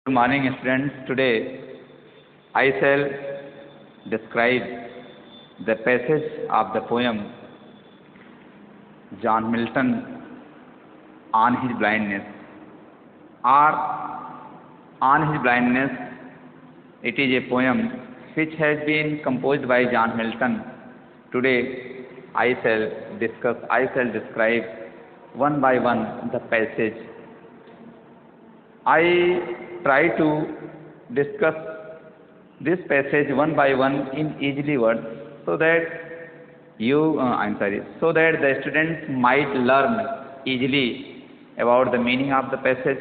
Good morning, students. Today I shall describe the passage of the poem John Milton on his blindness or on his blindness. It is a poem which has been composed by John Milton. Today I shall describe one by one the passage. I try to discuss this passage one by one in easily words so that so that the students might learn easily about the meaning of the passage,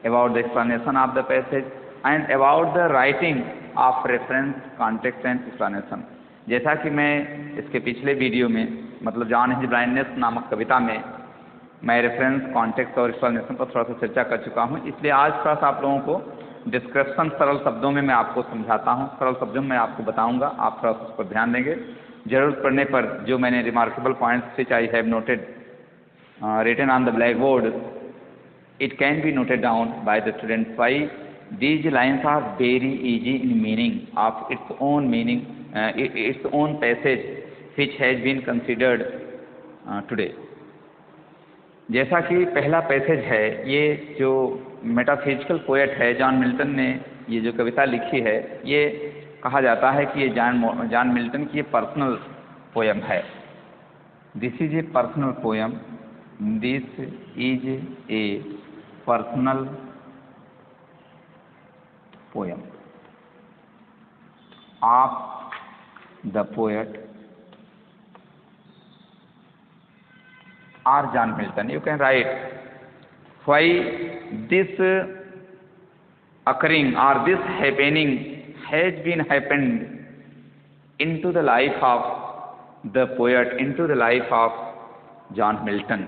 about the explanation of the passage and about the writing of reference, context and explanation. जैसा कि मैं इसके पिछले video में मतलब John his blindness नामक कविता में मैं रेफरेंस, कॉन्टेक्स्ट और एक्सप्लेनेशन पर थोड़ा सा चर्चा कर चुका हूँ, इसलिए आज थोड़ा सा आप लोगों को डिस्क्रिप्शन सरल शब्दों में मैं आपको समझाता हूँ, सरल शब्दों में मैं आपको बताऊँगा, आप थोड़ा सा उस पर ध्यान देंगे। जरूरत पड़ने पर जो मैंने remarkable points which I have noted written on the black board, it can be noted down by the students. Why? These lines are very easy in meaning of its own meaning, its own passage which has been considered today. जैसा कि पहला passage है, ये जो metaphysical poet है John Milton ने ये जो कविता लिखी है, ये कहा जाता है कि ये जॉन मिल्टन की ये पर्सनल पोएम है। This is a personal poem, this is a personal poem of the poet or John Milton. You can write why this occurring or this happening has been happened into the life of the poet, into the life of John Milton.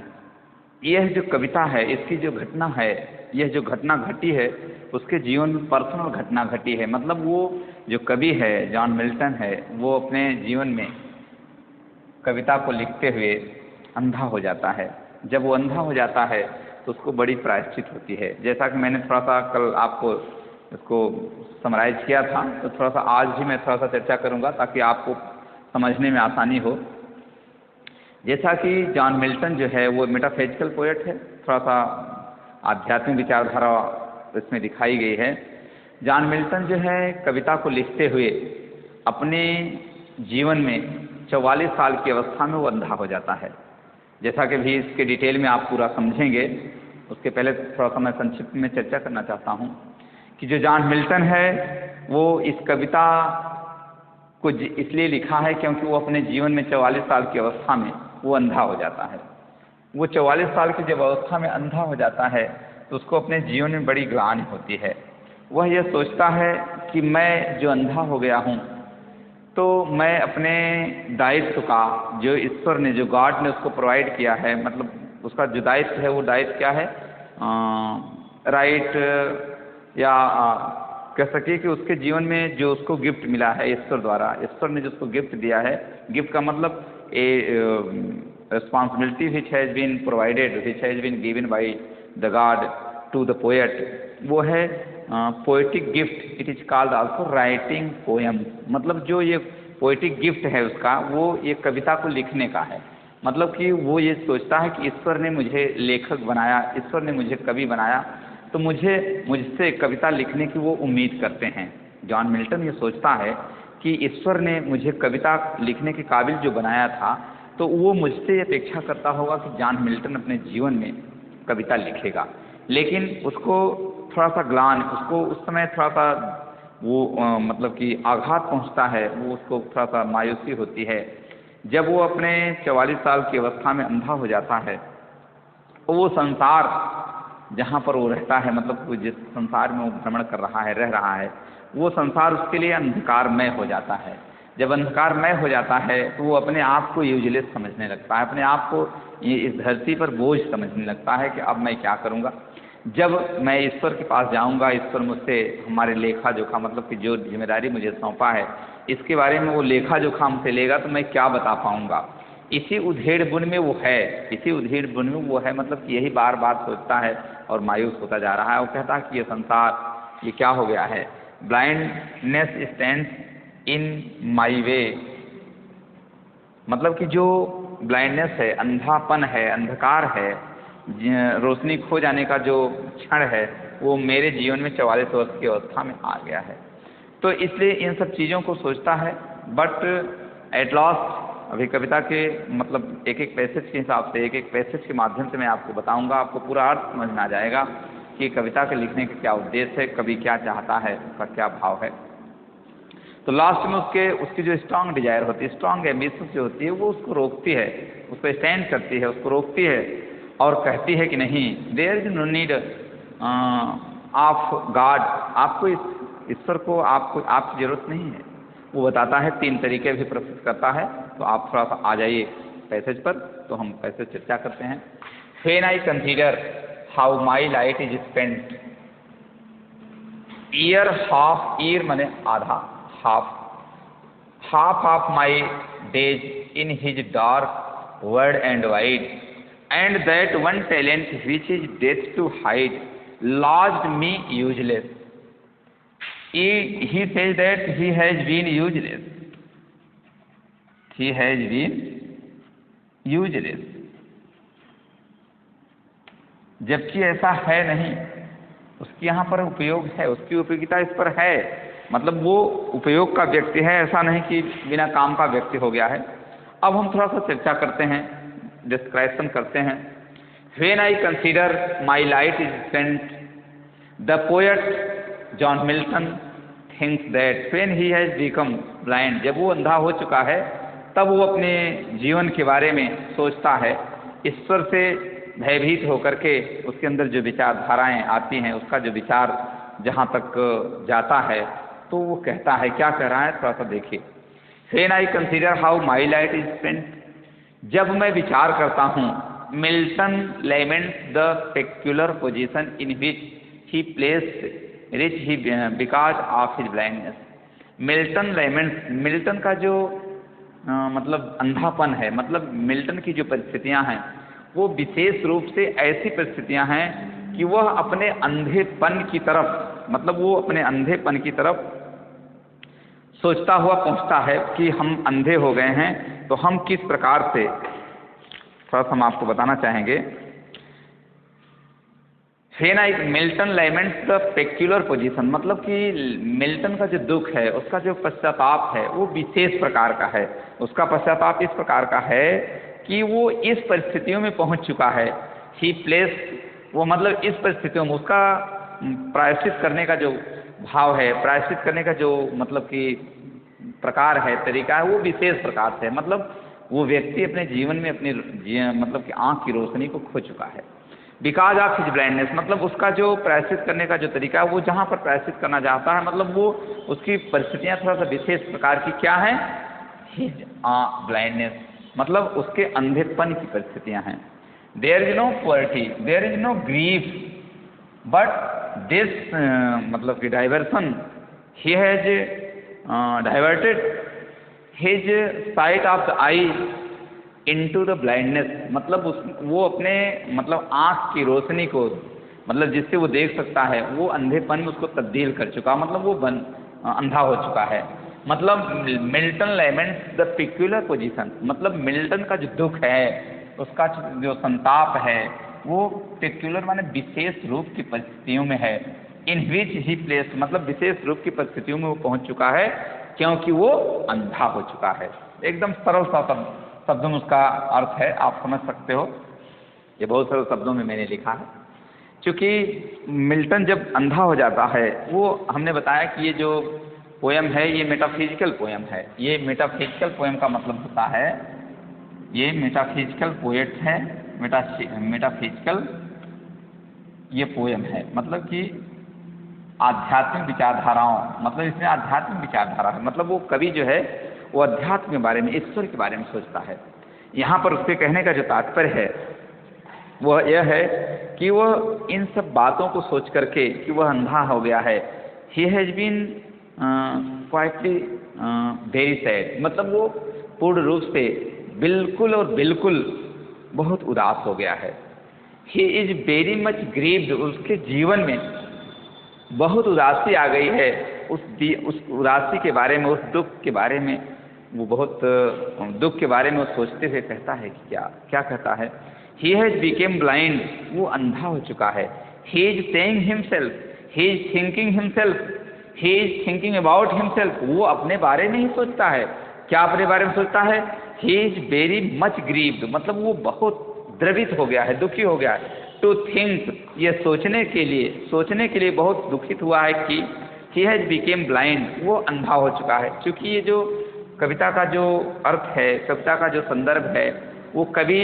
यह जो कविता है, इसकी जो घटना है, यह जो घटना घटी है उसके जीवन में पर्सनल घटना घटी है। मतलब वो जो कवि है जॉन मिल्टन है, वो अपने जीवन में कविता को लिखते हुए अंधा हो जाता है। जब वो अंधा हो जाता है तो उसको बड़ी प्रायश्चित होती है। जैसा कि मैंने थोड़ा सा कल आपको इसको समराइज किया था, तो थोड़ा सा आज भी मैं थोड़ा सा चर्चा करूंगा ताकि आपको समझने में आसानी हो। जैसा कि जॉन मिल्टन जो है वो मेटाफिजिकल पोएट है, थोड़ा सा आध्यात्मिक विचारधारा इसमें दिखाई गई है। जॉन मिल्टन जो है कविता को लिखते हुए अपने जीवन में 44 साल की अवस्था में वो अंधा हो जाता है। जैसा कि भी इसके डिटेल में आप पूरा समझेंगे, उसके पहले थोड़ा सा मैं संक्षिप्त में चर्चा करना चाहता हूँ कि जो जॉन मिल्टन है वो इस कविता को इसलिए लिखा है क्योंकि वो अपने जीवन में 44 साल की अवस्था में वो अंधा हो जाता है। वो 44 साल की जब अवस्था में अंधा हो जाता है तो उसको अपने जीवन में बड़ी ग्लानि होती है। वह यह सोचता है कि मैं जो अंधा हो गया हूँ तो मैं अपने दायित्व का जो ईश्वर ने, जो गॉड ने उसको प्रोवाइड किया है, मतलब उसका जो दायित्व है वो दायित्व क्या है, राइट या कह सके कि उसके जीवन में जो उसको गिफ्ट मिला है ईश्वर द्वारा, ईश्वर ने जो उसको गिफ्ट दिया है, गिफ्ट का मतलब a responsibility which has been provided, which has been given by the God to the poet, वो है poetic gift. It is called also writing poem. मतलब जो ये पोएटिक गिफ्ट है उसका, वो ये कविता को लिखने का है। मतलब कि वो ये सोचता है कि ईश्वर ने मुझे लेखक बनाया, ईश्वर ने मुझे कवि बनाया, तो मुझसे कविता लिखने की वो उम्मीद करते हैं। जॉन मिल्टन ये सोचता है कि ईश्वर ने मुझे कविता लिखने के काबिल जो बनाया था, तो वो मुझसे अपेक्षा करता होगा कि जॉन मिल्टन अपने जीवन में कविता लिखेगा। लेकिन उसको थोड़ा सा ग्लान, उसको उस समय थोड़ा सा वो मतलब कि आघात पहुंचता है, वो उसको थोड़ा सा मायूसी होती है। जब वो अपने 44 साल की अवस्था में अंधा हो जाता है तो वो संसार जहाँ पर वो रहता है, मतलब जिस संसार में वो भ्रमण कर रहा है, रह रहा है, वो संसार उसके लिए अंधकारमय हो जाता है। जब अंधकारमय हो जाता है तो वो अपने आप को यूजलेस समझने लगता है, अपने आप को इस धरती पर बोझ समझने लगता है कि अब मैं क्या करूँगा। जब मैं ईश्वर के पास जाऊंगा, ईश्वर मुझसे हमारे लेखा जोखा, मतलब कि जो जिम्मेदारी मुझे सौंपा है, इसके बारे में वो लेखा जोखा हमसे लेगा तो मैं क्या बता पाऊंगा। इसी उधेड़ बुन में वो है, इसी उधेड़ बुन में वो है, मतलब कि यही बार बार सोचता है और मायूस होता जा रहा है। वो कहता है कि ये संसार ये क्या हो गया है? ब्लाइंडनेस स्टैंड्स इन माई वे, मतलब कि जो ब्लाइंडनेस है, अंधापन है, अंधकार है, रोशनी खो जाने का जो क्षण है, वो मेरे जीवन में 44 वर्ष की अवस्था में आ गया है। तो इसलिए इन सब चीज़ों को सोचता है, बट एट लास्ट अभी कविता के मतलब एक एक पैसेज के हिसाब से, एक एक पैसेज के माध्यम से मैं आपको बताऊंगा, आपको पूरा अर्थ समझ में आ जाएगा कि कविता के लिखने का क्या उद्देश्य है, कवि क्या चाहता है, उसका क्या भाव है। तो लास्ट में उसकी जो स्ट्रांग डिजायर होती है, स्ट्रांग एम्बिशन जो होती है, वो उसको रोकती है, उसको स्टैंड करती है, उसको रोकती है और कहती है कि नहीं, there is no need of God, आपको इस ईश्वर को आपकी जरूरत नहीं है। वो बताता है, 3 तरीके भी प्रस्तुत करता है। तो आप थोड़ा सा आ जाइए पैसेज पर, तो हम पैसेज चर्चा करते हैं। When I consider how my light is spent, year half, year माने आधा, half of my days in his dark world and wide, and that one talent which is death to hide lodged me useless. He says that he has been useless. He has been useless. जबकि ऐसा है नहीं, उसकी यहाँ पर उपयोग है, उसकी उपयोगिता इस पर है, मतलब वो उपयोग का व्यक्ति है, ऐसा नहीं कि बिना काम का व्यक्ति हो गया है। अब हम थोड़ा सा चर्चा करते हैं, डिस्क्रिप्शन करते हैं। When I consider my light is spent, the poet John Milton thinks that when he has become blind, जब वो अंधा हो चुका है तब वो अपने जीवन के बारे में सोचता है, ईश्वर से भयभीत होकर के उसके अंदर जो विचारधाराएं आती हैं, उसका जो विचार जहाँ तक जाता है, तो वो कहता है, क्या कह रहा है, थोड़ा सा देखिए। When I consider how my light is spent, जब मैं विचार करता हूँ, Milton laments the peculiar position in which he placed rich he because of his blindness. Milton laments, Milton का जो मतलब अंधापन है, मतलब मिल्टन की जो परिस्थितियाँ हैं, वो विशेष रूप से ऐसी परिस्थितियाँ हैं कि वह अपने अंधेपन की तरफ, मतलब वो अपने अंधेपन की तरफ सोचता हुआ पहुंचता है कि हम अंधे हो गए हैं, तो हम किस प्रकार से, थोड़ा सा हम आपको बताना चाहेंगे। When I Milton laments the peculiar position, मतलब कि मिल्टन का जो दुख है, उसका जो पश्चाताप है, वो विशेष प्रकार का है। उसका पश्चाताप इस प्रकार का है कि वो इस परिस्थितियों में पहुंच चुका है। ही प्लेस, वो मतलब इस परिस्थितियों में उसका प्रायश्चित करने का जो भाव है, प्रायश्चित करने का जो मतलब कि प्रकार है, तरीका है, वो विशेष प्रकार से है। मतलब वो व्यक्ति अपने जीवन में अपनी मतलब कि आँख की रोशनी को खो चुका है। बिकॉज ऑफ हिज ब्लाइंडनेस, मतलब उसका जो प्रायश्चित करने का जो तरीका है, वो जहाँ पर प्रायश्चित करना चाहता है, मतलब वो उसकी परिस्थितियाँ थोड़ा सा विशेष प्रकार की क्या हैं, हिज ब्लाइंडनेस, मतलब उसके अंधेपन की परिस्थितियाँ हैं। There is no poverty, there is no grief, but this मतलब कि diversion, he has diverted his sight of the eye into the blindness, मतलब वो अपने मतलब आँख की रोशनी को, मतलब जिससे वो देख सकता है, वो अंधेपन में उसको तब्दील कर चुका, मतलब वो अंधा हो चुका है। मतलब Milton laments the peculiar position, मतलब मिल्टन का जो दुख है, उसका जो संताप है, वो पेक्युलर माने विशेष रूप की परिस्थितियों में है। इन विच ही प्लेस, मतलब विशेष रूप की परिस्थितियों में वो पहुंच चुका है, क्योंकि वो अंधा हो चुका है। एकदम सरल सा शब्दों में उसका अर्थ है, आप समझ सकते हो, ये बहुत सरल शब्दों में मैंने लिखा है। क्योंकि मिल्टन जब अंधा हो जाता है, वो हमने बताया कि ये जो पोयम है, ये मेटाफिजिकल पोयम है। ये मेटाफिजिकल पोयम का मतलब होता है, ये मेटाफिजिकल पोएट है, मेटाफिजिकल ये पोयम है, मतलब कि आध्यात्मिक विचारधाराओं, मतलब इसमें आध्यात्मिक विचारधारा है, मतलब वो कवि जो है वो अध्यात्म के बारे में, ईश्वर के बारे में सोचता है। यहाँ पर उसके कहने का जो तात्पर्य है वह यह है कि वह इन सब बातों को सोच करके कि वह अंधा हो गया है, he has been quietly very sad, मतलब वो पूर्ण रूप से बिल्कुल और बिल्कुल बहुत उदास हो गया है। He is very much grieved, उसके जीवन में बहुत उदासी आ गई है, उस उदासी के बारे में, उस दुख के बारे में वो बहुत दुख के बारे में वो सोचते हुए कहता है कि क्या क्या कहता है, ही हैज बिकेम ब्लाइंड, वो अंधा हो चुका है। He is saying himself, he is thinking himself, he is thinking about himself, वो अपने बारे में ही सोचता है। क्या अपने बारे में सोचता है? He is very much grieved, मतलब वो बहुत द्रवित हो गया है, दुखी हो गया है। टू थिंक, ये सोचने के लिए बहुत दुखित हुआ है कि ही हैज बिकेम ब्लाइंड, वो अंधा हो चुका है। क्योंकि ये जो कविता का जो अर्थ है, कविता का जो संदर्भ है, वो कवि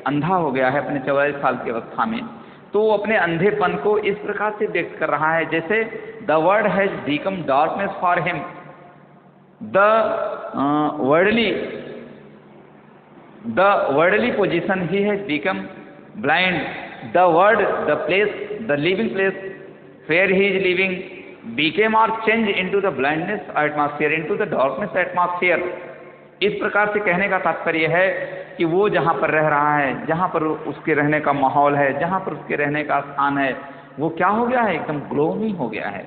अंधा हो गया है अपने 44 साल की अवस्था में, तो वो अपने अंधेपन को इस प्रकार से व्यक्त कर रहा है जैसे the world has become darkness for him, the worldly position he has become blind, the world, the place, the living place where he is living became or changed into the blindness atmosphere, into the darkness atmosphere। इस प्रकार से कहने का तात्पर्य है कि वो जहाँ पर रह रहा है, जहाँ पर उसके रहने का माहौल है, जहाँ पर उसके रहने का स्थान है, वो क्या हो गया है? एकदम ग्लोमी हो गया है,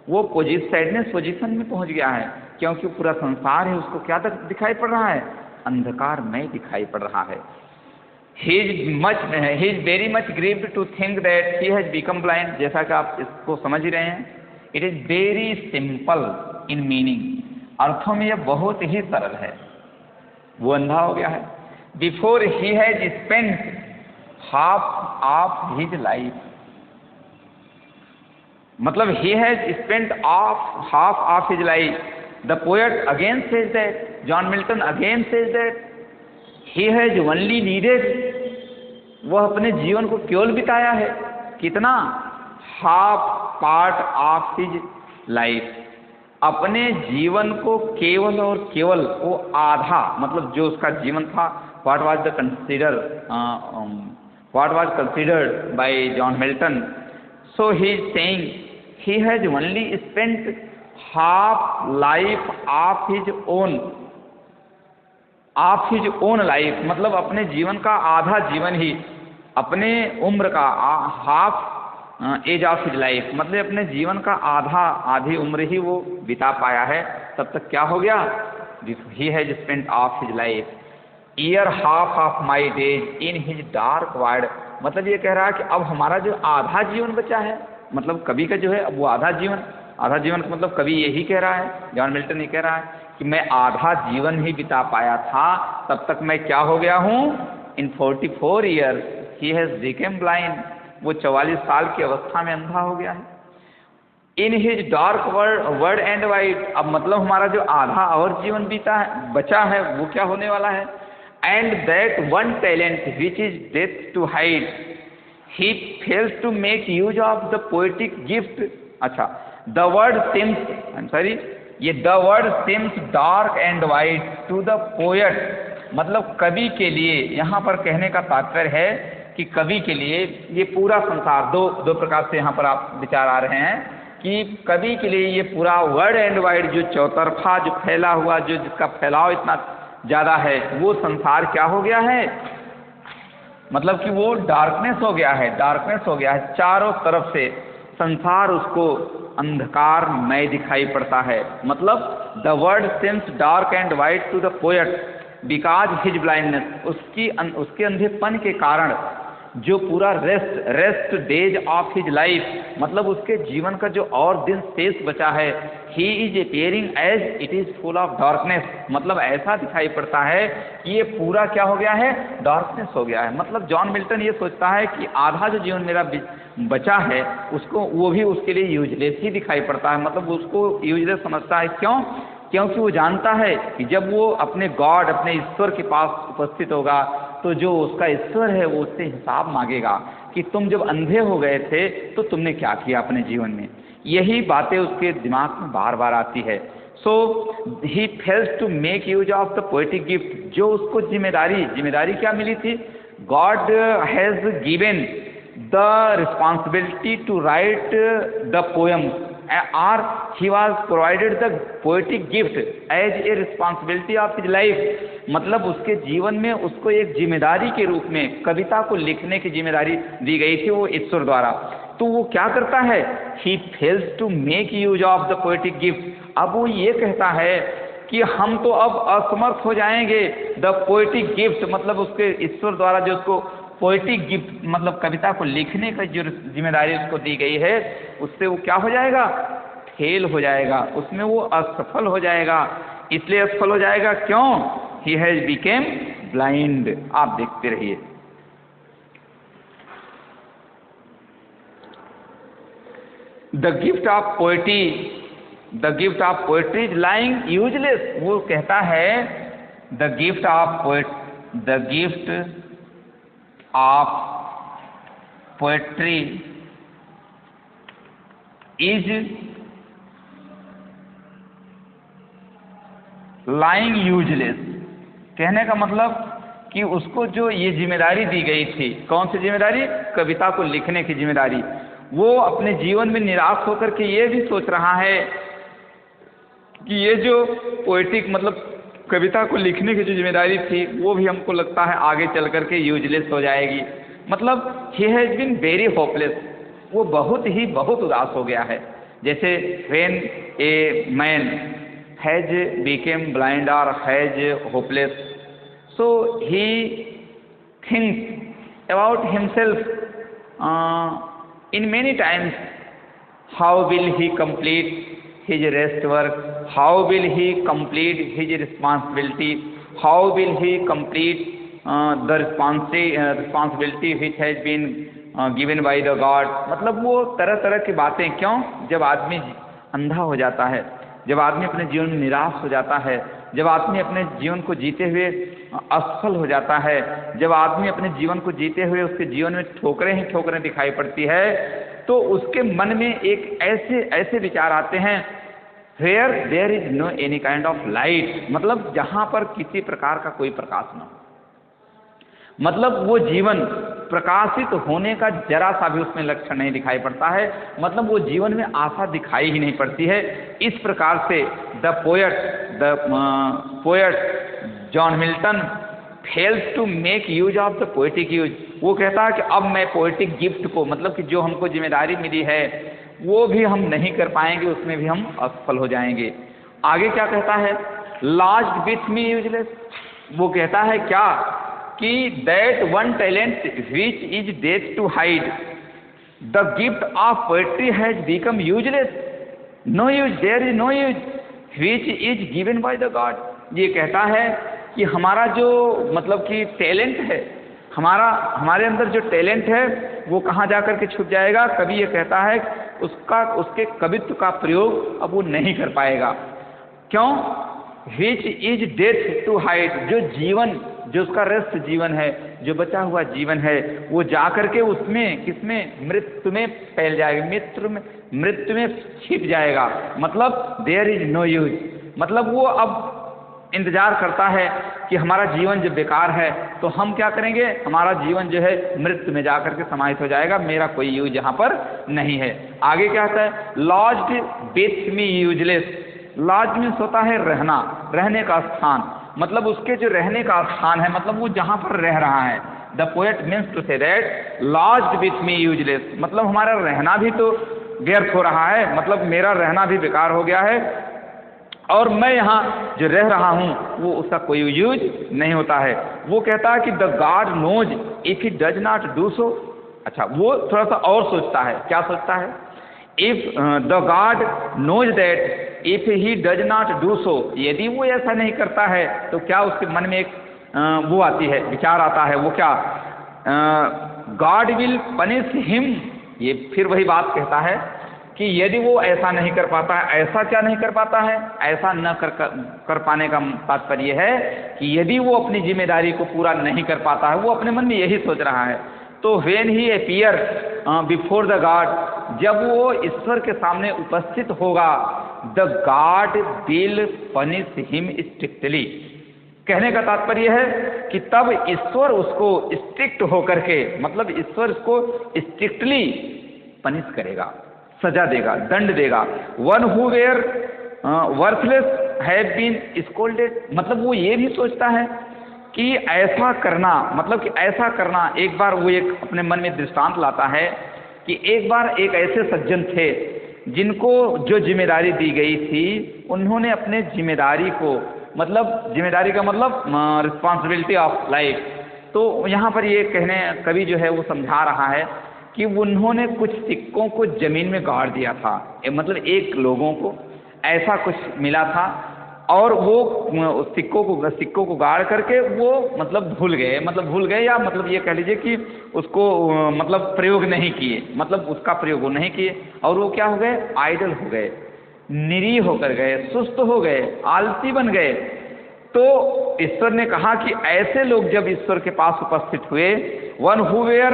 वो सैडनेस पोजीशन में पहुँच गया है, क्योंकि पूरा संसार है उसको क्या तक दिखाई पड़ रहा है? अंधकारमय दिखाई पड़ रहा है। he is very much grieved to think that he has become blind, जैसा कि आप इसको समझ ही रहे हैं। It is very simple in meaning, अर्थों में यह बहुत ही सरल है। वो अंधा हो गया है। Before he has spent half of his life, मतलब he has spent half of his life. The poet again says that, John Milton again says that he has only needed, वह अपने जीवन को केवल बिताया है कितना? Half part of his life, अपने जीवन को केवल और केवल वो आधा, मतलब जो उसका जीवन था, what was considered bye John Milton. So he is saying he has only spent half life of his own life, मतलब अपने जीवन का आधा जीवन ही, अपने उम्र का half age of his life, मतलब अपने जीवन का आधी उम्र ही वो बिता पाया है। तब तक क्या हो गया? ही has spent of his life year half of my days in his dark world, मतलब ये कह रहा है कि अब हमारा जो आधा जीवन बचा है, मतलब कवि का जो है अब वो आधा जीवन मतलब कवि यही कह रहा है, जॉन मिल्टन ये कह रहा है कि मैं आधा जीवन ही बिता पाया था, तब तक मैं क्या हो गया हूँ? इन 44 years he has become blind, वो 44 साल की अवस्था में अंधा हो गया है। In his dark word and wide, अब मतलब हमारा जो आधा और जीवन बचा है वो क्या होने वाला है? And that one talent which is death to hide, he fails to make use of the poetic gift. अच्छा, the word seems dark and wide to the poet, मतलब कवि के लिए यहाँ पर कहने का तात्पर्य है कि कवि के लिए ये पूरा संसार, दो प्रकार से यहाँ पर आप विचार आ रहे हैं कि कवि के लिए ये पूरा वर्ड एंड वाइड जो चौतरफा जो फैला हुआ, जो जिसका फैलाव इतना ज़्यादा है, वो संसार क्या हो गया है? मतलब कि वो डार्कनेस हो गया है, चारों तरफ से संसार उसको अंधकारमय दिखाई पड़ता है। मतलब the word seems dark and wide to the poet because his blindness, उसके अंधेपन के कारण जो पूरा rest days of his life, मतलब उसके जीवन का जो और दिन शेष बचा है, he is appearing as it is full of darkness, मतलब ऐसा दिखाई पड़ता है कि ये पूरा क्या हो गया है? डार्कनेस हो गया है। मतलब जॉन मिल्टन ये सोचता है कि आधा जो जीवन मेरा बचा है उसको, वो भी उसके लिए यूजलेस ही दिखाई पड़ता है, मतलब उसको यूजलेस समझता है। क्यों? क्योंकि वो जानता है कि जब वो अपने गॉड, अपने ईश्वर के पास उपस्थित होगा तो जो उसका ईश्वर है वो उससे हिसाब मांगेगा कि तुम जब अंधे हो गए थे तो तुमने क्या किया अपने जीवन में। यही बातें उसके दिमाग में बार बार आती है। So he fails to make use of the poetic gift, जो उसको जिम्मेदारी क्या मिली थी? God has given the responsibility to write the poem or he was provided the poetic gift as a responsibility of his life, मतलब उसके जीवन में उसको एक जिम्मेदारी के रूप में कविता को लिखने की जिम्मेदारी दी गई थी वो ईश्वर द्वारा। तो वो क्या करता है, he fails to make use of the poetic gift. अब वो ये कहता है कि हम तो अब असमर्थ हो जाएंगे द पोएटिक गिफ्ट, मतलब उसके ईश्वर द्वारा जो उसको पोएटिक गिफ्ट मतलब कविता को लिखने का जो जिम्मेदारी उसको दी गई है, उससे वो क्या हो जाएगा, फेल हो जाएगा, उसमें वो असफल हो जाएगा। इसलिए असफल हो जाएगा क्यों, ही हैज बिकेम ब्लाइंड। आप देखते रहिए। The gift of poetry, the gift of poetry is lying useless. वो कहता है the gift of the gift of poetry is lying useless. कहने का मतलब कि उसको जो ये जिम्मेदारी दी गई थी, कौन सी जिम्मेदारी, कविता को लिखने की जिम्मेदारी, वो अपने जीवन में निराश होकर के ये भी सोच रहा है कि ये जो पोएटिक मतलब कविता को लिखने की जो जिम्मेदारी थी वो भी हमको लगता है आगे चल कर के यूजलेस हो जाएगी। मतलब he has been very hopeless, वो बहुत उदास हो गया है। जैसे when a man has became blind और has hopeless, so he thinks about himself in many times, how will he complete his rest work, how will he complete his responsibility, how will he complete the responsibility which has been given by the God। मतलब वो तरह तरह की बातें, क्यों, जब आदमी अंधा हो जाता है, जब आदमी अपने जीवन में निराश हो जाता है, जब आदमी अपने जीवन को जीते हुए असफल हो जाता है, जब आदमी अपने जीवन को जीते हुए उसके जीवन में ठोकरें ही ठोकरें दिखाई पड़ती है, तो उसके मन में एक ऐसे विचार आते हैं where there is no any kind of light, मतलब जहाँ पर किसी प्रकार का कोई प्रकाश न हो, मतलब वो जीवन प्रकाशित होने का जरा सा भी उसमें लक्षण नहीं दिखाई पड़ता है, मतलब वो जीवन में आशा दिखाई ही नहीं पड़ती है। इस प्रकार से the poet John Milton fails to make use of the poetic use. वो कहता है कि अब मैं पोएटिक गिफ्ट को, मतलब कि जो हमको जिम्मेदारी मिली है वो भी हम नहीं कर पाएंगे, उसमें भी हम असफल हो जाएंगे। आगे क्या कहता है, लॉस्ट विथ मी यूजलेस। वो कहता है क्या कि that one talent which is death to hide, the gift of poetry has become useless, no use, there is no use which is given by the God. ये कहता है कि हमारा जो मतलब कि टैलेंट है, हमारे अंदर जो टैलेंट है वो कहाँ जा कर के छुप जाएगा। कभी ये कहता है उसके कवित्व का प्रयोग अब वो नहीं कर पाएगा। क्यों, which is death to hide, जो जीवन, जो उसका रेस्ट जीवन है, जो बचा हुआ जीवन है, वो जा कर के उसमें किसमें, मृत्यु में फैल जाएगा, मृत्यु में छिप जाएगा। मतलब देयर इज नो यूज, मतलब वो अब इंतजार करता है कि हमारा जीवन जो बेकार है तो हम क्या करेंगे, हमारा जीवन जो है मृत्यु में जाकर के समाहित हो जाएगा, मेरा कोई यूज यहाँ पर नहीं है। आगे क्या होता है, lodged with me useless. Lodge means होता है रहना, रहने का स्थान, मतलब उसके जो रहने का स्थान है, मतलब वो जहाँ पर रह रहा है। The poet means to say that lodged with me useless, मतलब हमारा रहना भी तो व्यर्थ हो रहा है, मतलब मेरा रहना भी बेकार हो गया है और मैं यहाँ जो रह रहा हूँ वो उसका कोई यूज नहीं होता है। वो कहता है कि the God knows if he does not do so. अच्छा, वो थोड़ा सा और सोचता है, क्या सोचता है, if the God knows that if he does not do so, यदि वो ऐसा नहीं करता है तो क्या उसके मन में एक वो आती है, विचार आता है, वो क्या, गॉड विल पनिश हिम। ये फिर वही बात कहता है कि यदि वो ऐसा नहीं कर पाता है, ऐसा क्या नहीं कर पाता है, ऐसा न कर पाने का तात्पर्य है कि यदि वो अपनी जिम्मेदारी को पूरा नहीं कर पाता है, वो अपने मन में यही सोच रहा है, तो when he appear before the God, जब वो ईश्वर के सामने उपस्थित होगा, the God will punish him strictly. कहने का तात्पर्य है कि तब ईश्वर उसको स्ट्रिक्ट होकर के, मतलब ईश्वर उसको स्ट्रिक्टली पनिश करेगा, सजा देगा, दंड देगा। One who were worthless have been scolded, मतलब वो ये भी सोचता है कि ऐसा करना, मतलब कि ऐसा करना, एक बार वो एक अपने मन में दृष्टांत लाता है कि कि एक बार एक ऐसे सज्जन थे जिनको जो जिम्मेदारी दी गई थी, उन्होंने अपने जिम्मेदारी को, मतलब जिम्मेदारी का मतलब रिस्पॉन्सिबिलिटी ऑफ लाइफ, तो यहाँ पर ये कहने कवि जो है वो समझा रहा है कि उन्होंने कुछ सिक्कों को जमीन में गाड़ दिया था, मतलब एक लोगों को ऐसा कुछ मिला था और वो सिक्कों को गाड़ करके वो मतलब भूल गए या मतलब ये कह लीजिए कि उसको मतलब प्रयोग नहीं किए, मतलब उसका प्रयोग वो नहीं किए और वो क्या हो गए, आइडल हो गए, निरीह होकर गए, सुस्त हो गए, आलसी बन गए। तो ईश्वर ने कहा कि ऐसे लोग जब ईश्वर के पास उपस्थित हुए, one who were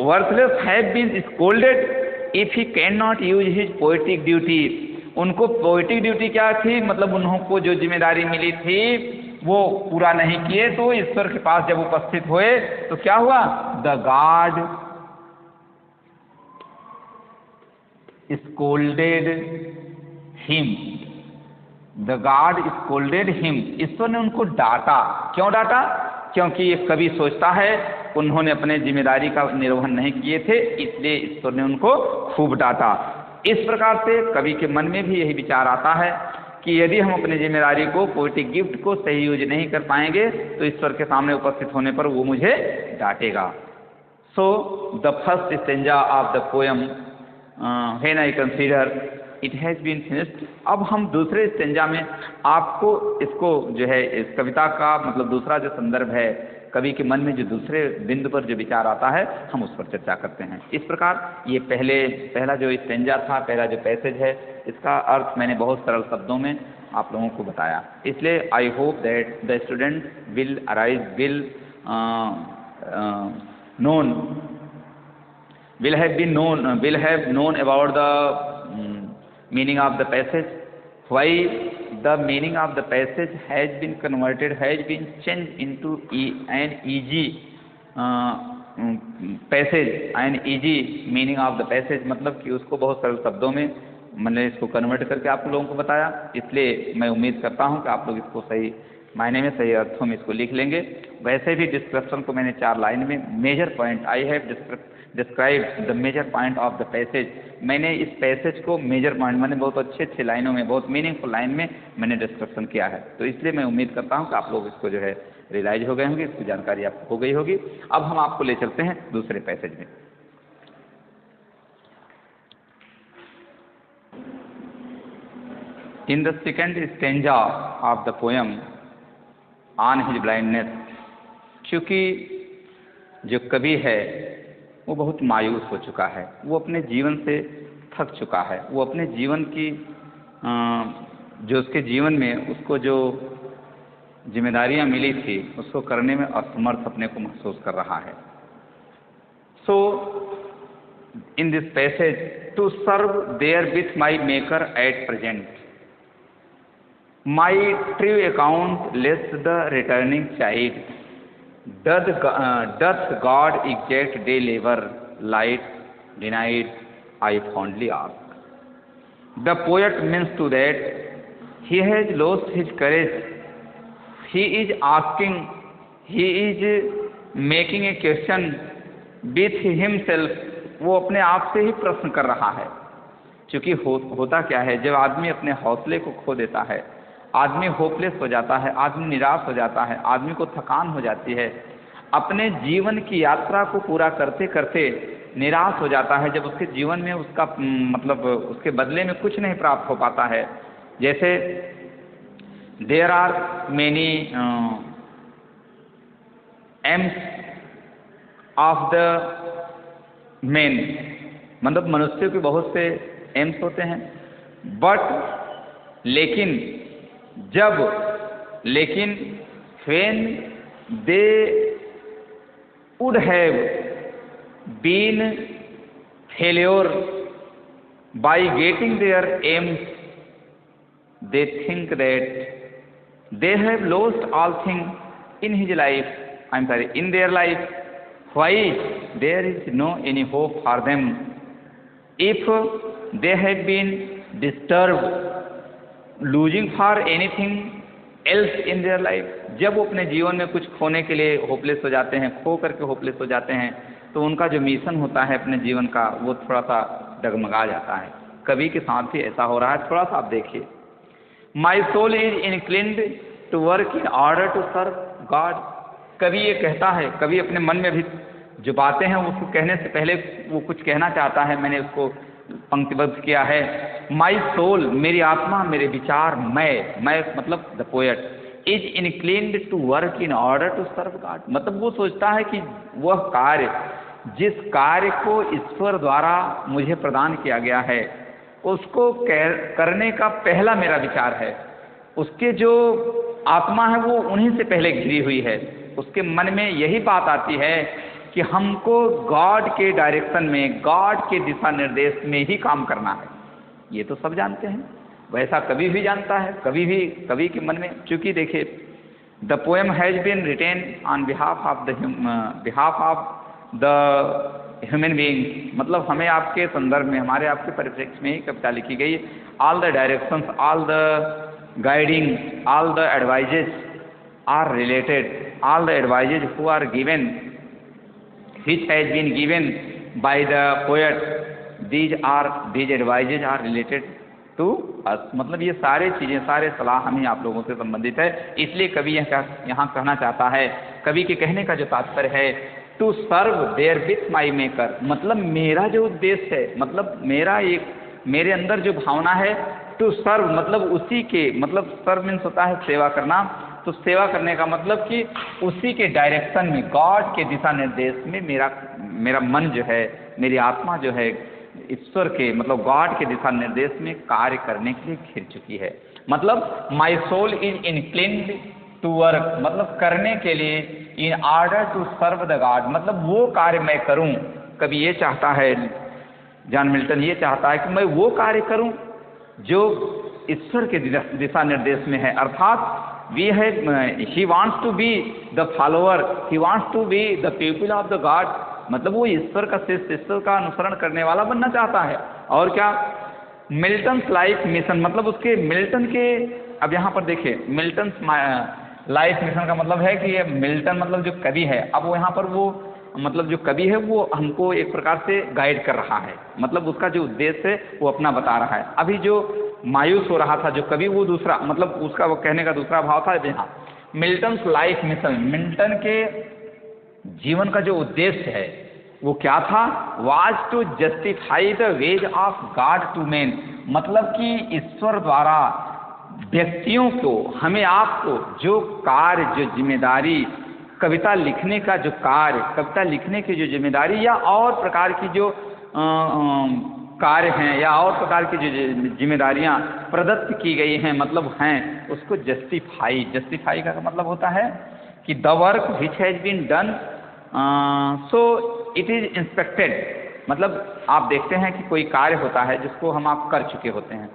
worthless have been scolded if he can not use his poetic duty, उनको पोएटिक ड्यूटी क्या थी, मतलब उनको जो जिम्मेदारी मिली थी वो पूरा नहीं किए, तो ईश्वर के पास जब उपस्थित हुए तो क्या हुआ, the God scolded him, the God scolded him, ईश्वर ने उनको डांटा। क्यों डांटा? क्योंकि ये कवि सोचता है उन्होंने अपने जिम्मेदारी का निर्वहन नहीं किए थे, इसलिए ईश्वर ने उनको खूब डांटा। इस प्रकार से कवि के मन में भी यही विचार आता है कि यदि हम अपनी जिम्मेदारी को, पोएटिक गिफ्ट को सही यूज नहीं कर पाएंगे तो ईश्वर के सामने उपस्थित होने पर वो मुझे डांटेगा। So the first stanza of the poem when I consider it has been finished. अब हम दूसरे स्टेंजा में आपको इसको जो है इस कविता का मतलब दूसरा जो संदर्भ है, कवि के मन में जो दूसरे बिंदु पर जो विचार आता है, हम उस पर चर्चा करते हैं। इस प्रकार ये पहला जो स्टेंजा था, पहला जो पैसेज है, इसका अर्थ मैंने बहुत सरल शब्दों में आप लोगों को बताया, इसलिए I hope that the student will have known about the meaning of the passage, why the meaning of the passage has been changed into an easy passage, an easy meaning of the passage, मतलब कि उसको बहुत सरल शब्दों में मैंने इसको convert करके आप लोगों को बताया। इसलिए मैं उम्मीद करता हूँ कि आप लोग इसको सही मायने में, सही अर्थों में इसको लिख लेंगे। वैसे भी डिस्क्रिप्शन को मैंने 4 लाइन में, major point, I have describe the major point of the passage, मैंने इस पैसेज को मेजर पॉइंट, मैंने बहुत अच्छे लाइनों में, बहुत मीनिंगफुल लाइन में मैंने डिस्क्रिप्शन किया है। तो इसलिए मैं उम्मीद करता हूँ कि आप लोग इसको जो है रियलाइज हो गए होंगे, इसकी जानकारी आपको हो गई होगी। अब हम आपको ले चलते हैं दूसरे पैसेज में। In the second stanza of the poem on his blindness, क्योंकि जो कवि है वो बहुत मायूस हो चुका है, वो अपने जीवन से थक चुका है, वो अपने जीवन की जो उसके जीवन में उसको जो जिम्मेदारियां मिली थी उसको करने में असमर्थ अपने को महसूस कर रहा है। So in this passage, to serve there with my maker at present, my true account lest the returning child, doth God exact day labor, light denied, I fondly ask. The poet means to that he has lost his courage, he is asking, he is making a question with himself, वो अपने आप से ही प्रश्न कर रहा है। क्योंकि होता क्या है, जब आदमी अपने हौसले को खो देता है, आदमी होपलेस हो जाता है, आदमी निराश हो जाता है, आदमी को थकान हो जाती है, अपने जीवन की यात्रा को पूरा करते करते निराश हो जाता है, जब उसके जीवन में उसका मतलब उसके बदले में कुछ नहीं प्राप्त हो पाता है। जैसे there are many aims of the man, मतलब मनुष्य के बहुत से एम्स होते हैं, बट लेकिन when they would have been failure by getting their aims, they think that they have lost all things in his life, in their life. Why there is no any hope for them if they have been disturbed losing for anything else in their life। जब वो अपने जीवन में कुछ खोने के लिए hopeless हो जाते हैं, खो करके होपलेस हो जाते हैं, तो उनका जो मिशन होता है अपने जीवन का वो थोड़ा सा डगमगा जाता है। कवि के साथ भी ऐसा हो रहा है, थोड़ा सा आप देखिए। My soul is inclined to work in order to serve God. कवि ये कहता है, कवि अपने मन में भी जो बातें हैं उसको कहने से पहले वो कुछ कहना चाहता है, मैंने उसको पंक्तिबद्ध किया है। माई सोल, मेरी आत्मा, मेरे विचार, मैं मतलब the poet is inclined to work in order to serve God. मतलब वो सोचता है कि वह कार्य, जिस कार्य को ईश्वर द्वारा मुझे प्रदान किया गया है उसको करने का पहला मेरा विचार है। उसके जो आत्मा है वो उन्हीं से पहले घिरी हुई है। उसके मन में यही बात आती है कि हमको गॉड के डायरेक्शन में, गॉड के दिशा निर्देश में ही काम करना है। ये तो सब जानते हैं, वैसा कवि भी जानता है। कवि के मन में, चूंकि देखिए the poem has been written on behalf of the human being, मतलब हमें आपके संदर्भ में, हमारे आपके परिप्रेक्ष्य में ही कविता लिखी गई। All the directions, all the guiding, all the advices are related, all the advices who are given which has been given by the poet, these advices are related to us। मतलब ये सारे चीज़ें, सारे सलाह हम ही आप लोगों से संबंधित है। इसलिए कवि यहाँ कहना चाहता है, कवि के कहने का जो तात्पर्य है, to serve there with my maker, मतलब मेरा जो उद्देश्य है, मतलब मेरे अंदर जो भावना है, टू सर्व मतलब उसी के, मतलब सर्व मीन्स होता है सेवा करना। तो सेवा करने का मतलब कि उसी के डायरेक्शन में, गॉड के दिशा निर्देश में मेरा मन जो है, मेरी आत्मा जो है ईश्वर के, मतलब गॉड के दिशा निर्देश में कार्य करने के लिए घिर चुकी है। मतलब my soul is inclined to work, मतलब करने के लिए, in order to serve the God, मतलब वो कार्य मैं करूं। कभी ये चाहता है, जॉन मिल्टन ये चाहता है कि मैं वो कार्य करूं जो ईश्वर के दिशा निर्देश में है। अर्थात he wants to be the follower, he wants to be the pupil of the God, मतलब वो ईश्वर का शिष्य, ईश्वर का अनुसरण करने वाला बनना चाहता है। और क्या, मिल्टन्स लाइफ मिशन, मतलब उसके मिल्टन के, अब यहाँ पर देखिए मिल्टन्स लाइफ मिशन का मतलब है कि ये मिल्टन मतलब जो कवि है, अब वो यहाँ पर वो मतलब जो कवि है वो हमको एक प्रकार से गाइड कर रहा है, मतलब उसका जो उद्देश्य है वो अपना बता रहा है। अभी जो मायूस हो रहा था जो कवि, वो दूसरा, मतलब उसका वो कहने का दूसरा भाव था। यहाँ मिल्टन्स लाइफ मिशन, मिल्टन के जीवन का जो उद्देश्य है वो क्या था, was to justify the ways of God to man, मतलब कि ईश्वर द्वारा व्यक्तियों को, हमें आपको जो कार्य, जो जिम्मेदारी, कविता लिखने का जो कार्य, कविता लिखने की जो जिम्मेदारी या और प्रकार की जो कार्य हैं या और प्रकार की जो जिम्मेदारियां प्रदत्त की गई हैं, मतलब हैं, उसको जस्टिफाई का मतलब होता है कि the work which has been done so it is inspected, मतलब आप देखते हैं कि कोई कार्य होता है जिसको हम आप कर चुके होते हैं,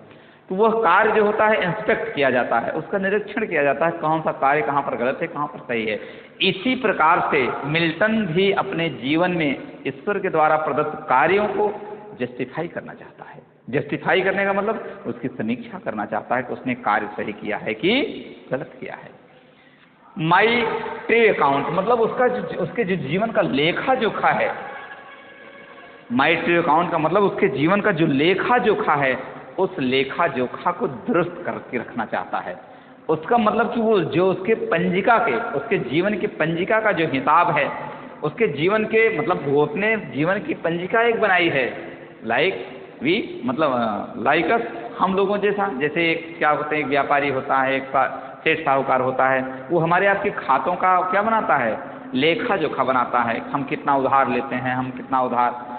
तो वह कार्य जो होता है इंस्पेक्ट किया जाता है, उसका निरीक्षण किया जाता है, कौन सा कार्य कहाँ पर गलत है, कहाँ पर सही है। इसी प्रकार से मिल्टन भी अपने जीवन में ईश्वर के द्वारा प्रदत्त कार्यों को जस्टिफाई करना चाहता है। जस्टिफाई करने का मतलब उसकी समीक्षा करना चाहता है कि उसने कार्य सही किया है कि गलत किया है। माई ट्रू अकाउंट, मतलब उसके जो जीवन का लेखा जोखा है, माई ट्रू अकाउंट का मतलब उसके जीवन का जो लेखा जोखा है, उस लेखा जोखा को दुरुस्त करके रखना चाहता है। उसका मतलब कि वो जो उसके पंजिका के, उसके जीवन की पंजिका का जो हिसाब है, उसके जीवन के, मतलब वो अपने जीवन की पंजिका एक बनाई है, लाइक वी, मतलब लाइक अस, हम लोगों जैसा। जैसे एक क्या होते हैं, एक व्यापारी होता है, एक सेठ साहूकार होता है, वो हमारे आपके खातों का क्या बनाता है, लेखा जोखा बनाता है। हम कितना उधार लेते हैं, हम कितना उधार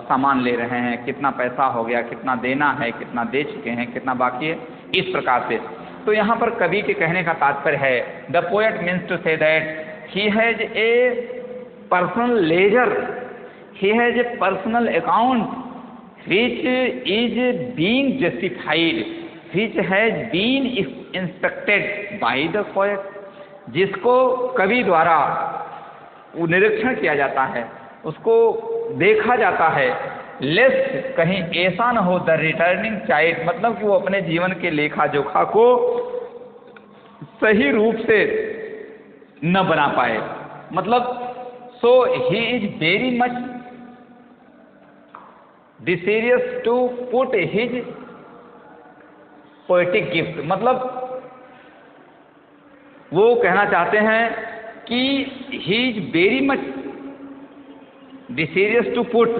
सामान ले रहे हैं, कितना पैसा हो गया, कितना देना है, कितना दे चुके हैं, कितना बाकी है, इस प्रकार से। तो यहाँ पर कवि के कहने का तात्पर्य है, the poet means to say that he has a personal ledger, he has a personal account which is being justified, which has been inspected by the poet, जिसको कवि द्वारा निरीक्षण किया जाता है, उसको देखा जाता है। लेस्ट कहीं ऐसा न हो द रिटर्निंग चाइल्ड, मतलब कि वो अपने जीवन के लेखा जोखा को सही रूप से न बना पाए, मतलब So he is very much desirous to put his poetic gift, मतलब वो कहना चाहते हैं कि he is very much desirous to put,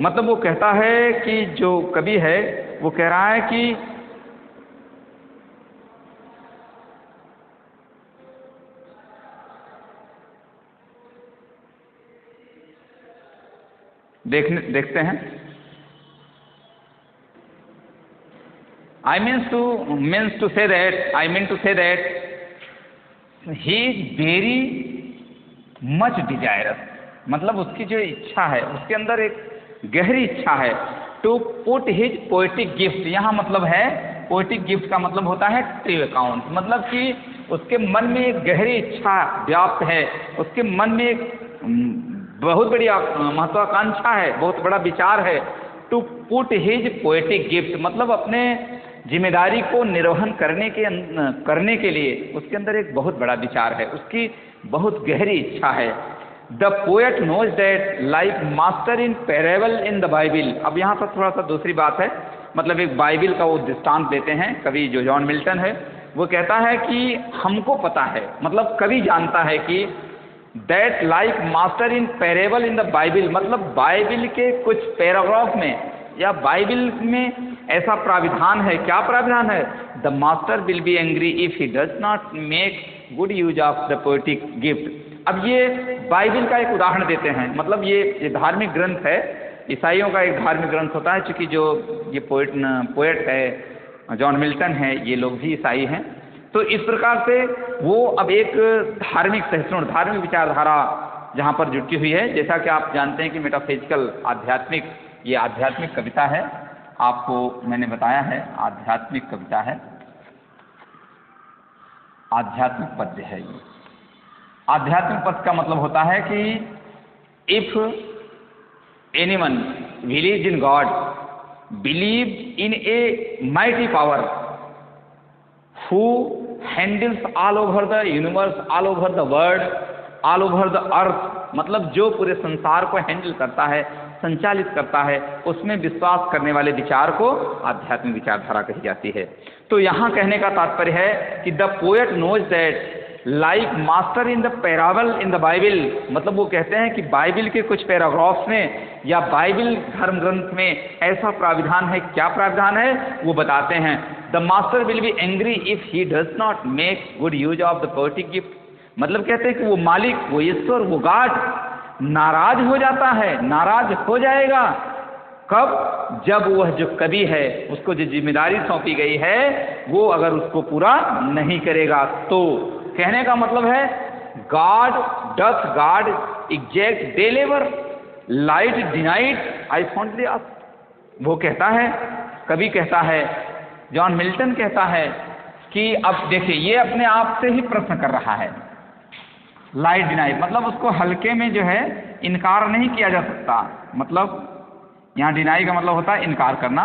मतलब वो कहता है कि जो कवि है वो कह रहा है कि देखते हैं। I mean to say that he is very much desirous, मतलब उसकी जो इच्छा है उसके अंदर एक गहरी इच्छा है to put his poetic gift. यहाँ मतलब है पोएटिक गिफ्ट का मतलब होता है ट्रू अकाउंट, मतलब कि उसके मन में एक गहरी इच्छा व्याप्त है, उसके मन में एक बहुत बड़ी महत्वाकांक्षा है, बहुत बड़ा विचार है to put his poetic gift, मतलब अपने जिम्मेदारी को निर्वहन करने के लिए उसके अंदर एक बहुत बड़ा विचार है, उसकी बहुत गहरी इच्छा है। The poet knows that like master in parable in the Bible. अब यहाँ पर थोड़ा सा दूसरी बात है, मतलब एक बाइबिल का वो दृष्टांत देते हैं कवि जो जॉन मिल्टन है, वो कहता है कि हमको पता है, मतलब कवि जानता है कि that like master in parable in the Bible, मतलब बाइबिल के कुछ पैराग्राफ में या बाइबिल में ऐसा प्राविधान है। क्या प्राविधान है? The master will be angry if he does not make good use of the poetic gift. अब ये बाइबिल का एक उदाहरण देते हैं, मतलब ये धार्मिक ग्रंथ है, ईसाइयों का एक धार्मिक ग्रंथ होता है, क्योंकि जो ये पोएट है जॉन मिल्टन है, ये लोग भी ईसाई हैं। तो इस प्रकार से वो अब एक धार्मिक सहिष्णु धार्मिक विचारधारा जहाँ पर जुटी हुई है, जैसा कि आप जानते हैं कि मेटाफिजिकल आध्यात्मिक, ये आध्यात्मिक कविता है, आपको मैंने बताया है आध्यात्मिक कविता है, आध्यात्मिक पद्य है। ये आध्यात्मिक पद का मतलब होता है कि if anyone believe in God, believe in a mighty power who handles all over the universe, all over the world, all over the earth, मतलब जो पूरे संसार को हैंडल करता है, संचालित करता है, उसमें विश्वास करने वाले विचार को आध्यात्मिक विचारधारा कही जाती है। तो यहाँ कहने का तात्पर्य है कि the poet knows that like master in the parable in the Bible, मतलब वो कहते हैं कि बाइबिल के कुछ पैराग्राफ्स में या बाइबिल धर्म ग्रंथ में ऐसा प्राविधान है। क्या प्राविधान है वो बताते हैं। The master will be angry if he does not make good use of the poetic gift, मतलब कहते हैं कि वो मालिक, वो ईश्वर, वो गॉड नाराज हो जाता है, नाराज हो जाएगा। कब? जब वह जो कवि है उसको जो जिम्मेदारी सौंपी गई है वो अगर उसको पूरा नहीं करेगा। तो कहने का मतलब है God doth God exact deliver light denied I found the earth. वो कहता है, कवि कहता है, जॉन मिल्टन कहता है कि अब देखिए ये अपने आप से ही प्रश्न कर रहा है। लाइट डिनाई मतलब उसको हल्के में जो है इनकार नहीं किया जा सकता, मतलब यहाँ डिनाई का मतलब होता है इनकार करना,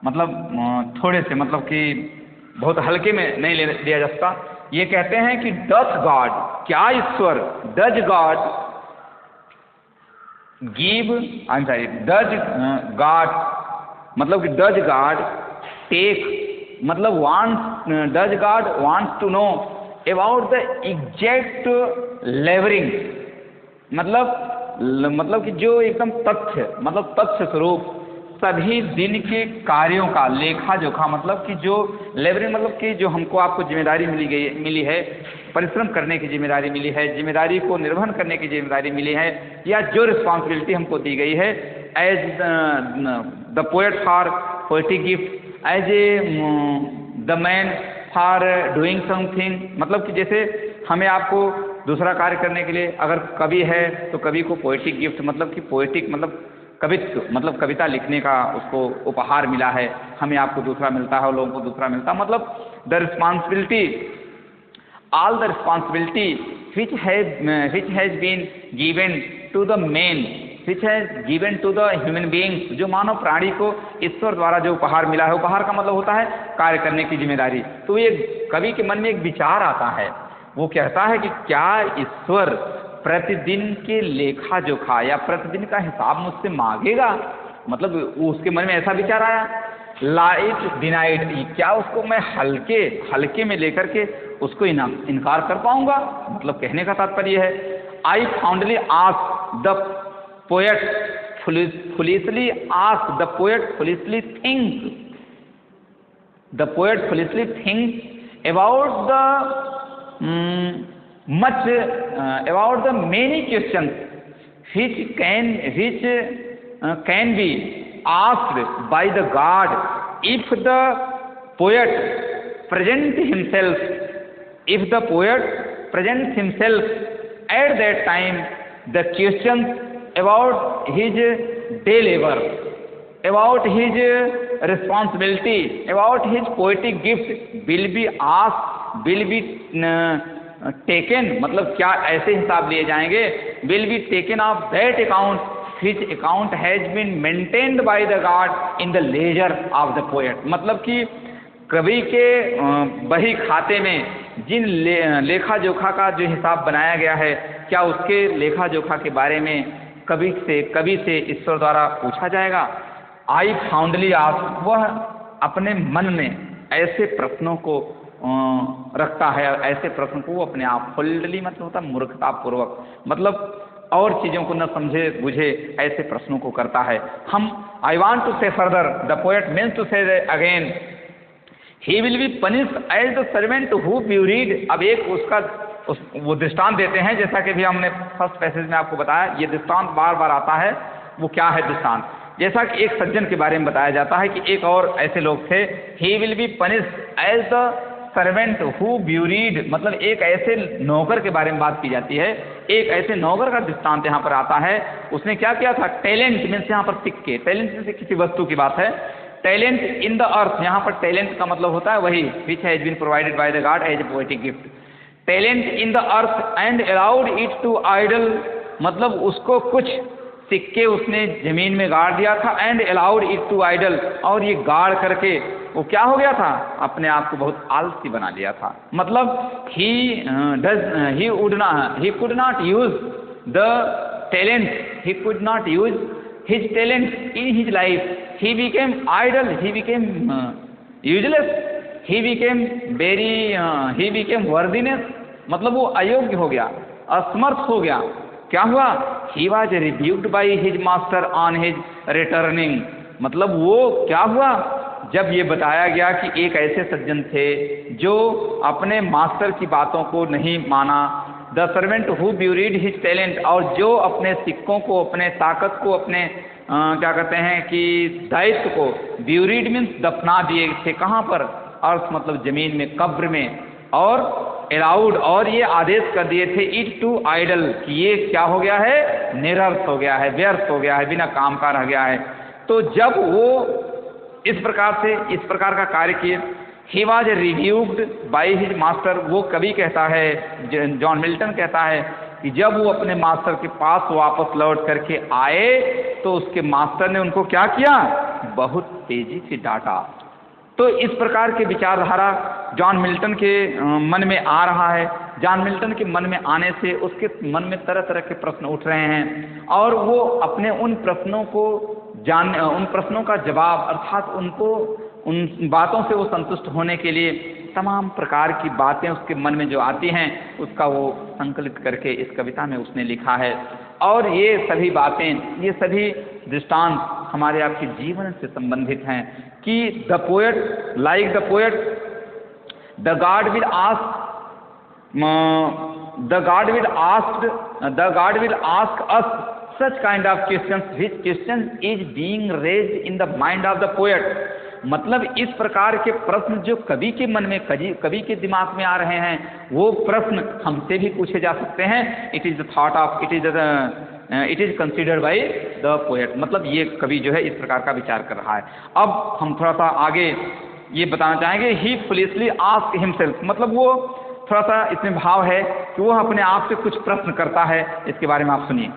मतलब थोड़े से, मतलब कि बहुत हल्के में नहीं लिया जा सकता। ये कहते हैं कि डथ गॉड, क्या ईश्वर, does God give, I am sorry, does God, मतलब कि डज गॉड टेक, मतलब wants, does God wants to know about the exact labouring, मतलब कि जो एकदम तथ्य, मतलब तथ्य स्वरूप सभी दिन के कार्यों का लेखा जोखा, मतलब कि जो लेवरिंग, मतलब कि जो हमको आपको जिम्मेदारी मिली है, परिश्रम करने की जिम्मेदारी मिली है, जिम्मेदारी को निर्वहन करने की जिम्मेदारी मिली है, या जो रिस्पॉन्सिबिलिटी हमको दी गई है as the poet for poetic gift, as a the man for doing something, मतलब कि जैसे हमें आपको दूसरा कार्य करने के लिए, अगर कवि है तो कवि को पोएटिक गिफ्ट, मतलब कि पोएटिक मतलब कवित्व, मतलब कविता लिखने का उसको उपहार मिला है, हमें आपको दूसरा मिलता है और लोगों को दूसरा मिलता है, मतलब the responsibility, all the responsibility which has been given to the man, which has given to the human beings, जो मानव प्राणी को ईश्वर द्वारा जो उपहार मिला है, उपहार का मतलब होता है कार्य करने की जिम्मेदारी। तो ये कवि के मन में एक विचार आता है, वो कहता है कि क्या ईश्वर प्रतिदिन के लेखा जोखा या प्रतिदिन का हिसाब मुझसे मांगेगा। मतलब उसके मन में ऐसा विचार आया, लाइट डिनाइड, क्या उसको मैं हल्के हल्के में लेकर के उसको इनकार कर पाऊंगा? मतलब कहने का तात्पर्य है, I fondly ask the poet foolishly ask, the poet foolishly thinks, the poet foolishly thinks about the about the many questions which can be asked by the god if the poet present himself, if the poet presents himself at that time. The questions about his day labor, about his responsibility, about his poetic gift will be asked, will be taken, मतलब क्या ऐसे हिसाब लिए जाएंगे, will be taken of that account which account has been maintained by the god in the ledger of the poet. मतलब कि कवि के बही खाते में जिन लेखा जोखा का जो हिसाब बनाया गया है, क्या उसके लेखा जोखा के बारे में कवि से ईश्वर द्वारा पूछा जाएगा? आई फाउंडली आस्क, वह अपने मन में ऐसे प्रश्नों को रखता है, ऐसे प्रश्न को वो अपने आप, फुल्डली मतलब होता मूर्खतापूर्वक, मतलब और चीज़ों को न समझे बुझे ऐसे प्रश्नों को करता है। हम I want to say further, the poet means to say again, he will be punished as the servant who buried. अब एक उसका वो दृष्टांत देते हैं, जैसा कि भी हमने फर्स्ट पैसेज में आपको बताया, ये दृष्टांत बार बार आता है। वो क्या है दृष्टांत? जैसा कि एक सज्जन के बारे में बताया जाता है कि एक और ऐसे लोग थे, he will be punished as the servant who buried, मतलब एक ऐसे नौकर के बारे में बात की जाती है। एक ऐसे नौकर का दृष्टांत यहाँ पर आता है। उसने क्या किया था? टैलेंट मीन्स यहाँ पर सिक्के, टैलेंट मीन्स किसी वस्तु की बात है। टैलेंट इन द अर्थ, यहाँ पर टैलेंट का मतलब होता है वही which has been provided by the God as a poetic gift. Talent in the earth and allowed it to idle, मतलब उसको कुछ सिक्के उसने जमीन में गाड़ दिया था, and allowed it to idle, और ये गाड़ करके वो क्या हो गया था? अपने आप को बहुत आलसी बना लिया था। मतलब he could not use the talent, he could not use his talent in his life. He became idle, he became useless, he became worthiness, मतलब वो अयोग्य हो गया, असमर्थ हो गया। क्या हुआ? he was rebuked by his master on his returning, मतलब वो क्या हुआ? जब ये बताया गया कि एक ऐसे सज्जन थे जो अपने मास्टर की बातों को नहीं माना, the servant who buried his talent, और जो अपने सिक्कों को, अपने ताकत को, अपने क्या कहते हैं कि दायित्व को, ब्यूरीड मीन्स दफना दिए थे। कहाँ पर? अर्थ मतलब जमीन में, कब्र में। और अलाउड, और ये आदेश कर दिए थे, इट टू आइडल, कि ये क्या हो गया है? निरर्थ हो गया है, व्यर्थ हो गया है, बिना काम का रह गया है। तो जब वो इस प्रकार का कार्य किए, he was reviewed by his master, वो कवि कहता है, जॉन मिल्टन कहता है कि जब वो अपने मास्टर के पास वापस लौट करके आए तो उसके मास्टर ने उनको क्या किया? बहुत तेजी से डांटा। तो इस प्रकार के विचारधारा जॉन मिल्टन के मन में आ रहा है। जॉन मिल्टन के मन में आने से उसके मन में तरह तरह के प्रश्न उठ रहे हैं, और वो अपने उन प्रश्नों का जवाब, अर्थात उन बातों से वो संतुष्ट होने के लिए तमाम प्रकार की बातें उसके मन में जो आती हैं उसका वो संकलित करके इस कविता में उसने लिखा है। और ये सभी बातें, ये सभी दृष्टांत हमारे आपके जीवन से संबंधित हैं कि the poet, like the poet, the God will ask us such kind of questions, which questions is being raised in the mind of the poet, मतलब इस प्रकार के प्रश्न जो कवि के मन में, कवि के दिमाग में आ रहे हैं, वो प्रश्न हमसे भी पूछे जा सकते हैं। It is the thought of, it is considered by the poet, मतलब ये कवि जो है इस प्रकार का विचार कर रहा है। अब हम थोड़ा सा आगे ये बताना चाहेंगे, ही फुलिशली आस्क हिमसेल्फ, मतलब वो थोड़ा सा इसमें भाव है कि वो अपने आप से कुछ प्रश्न करता है। इसके बारे में आप सुनिए।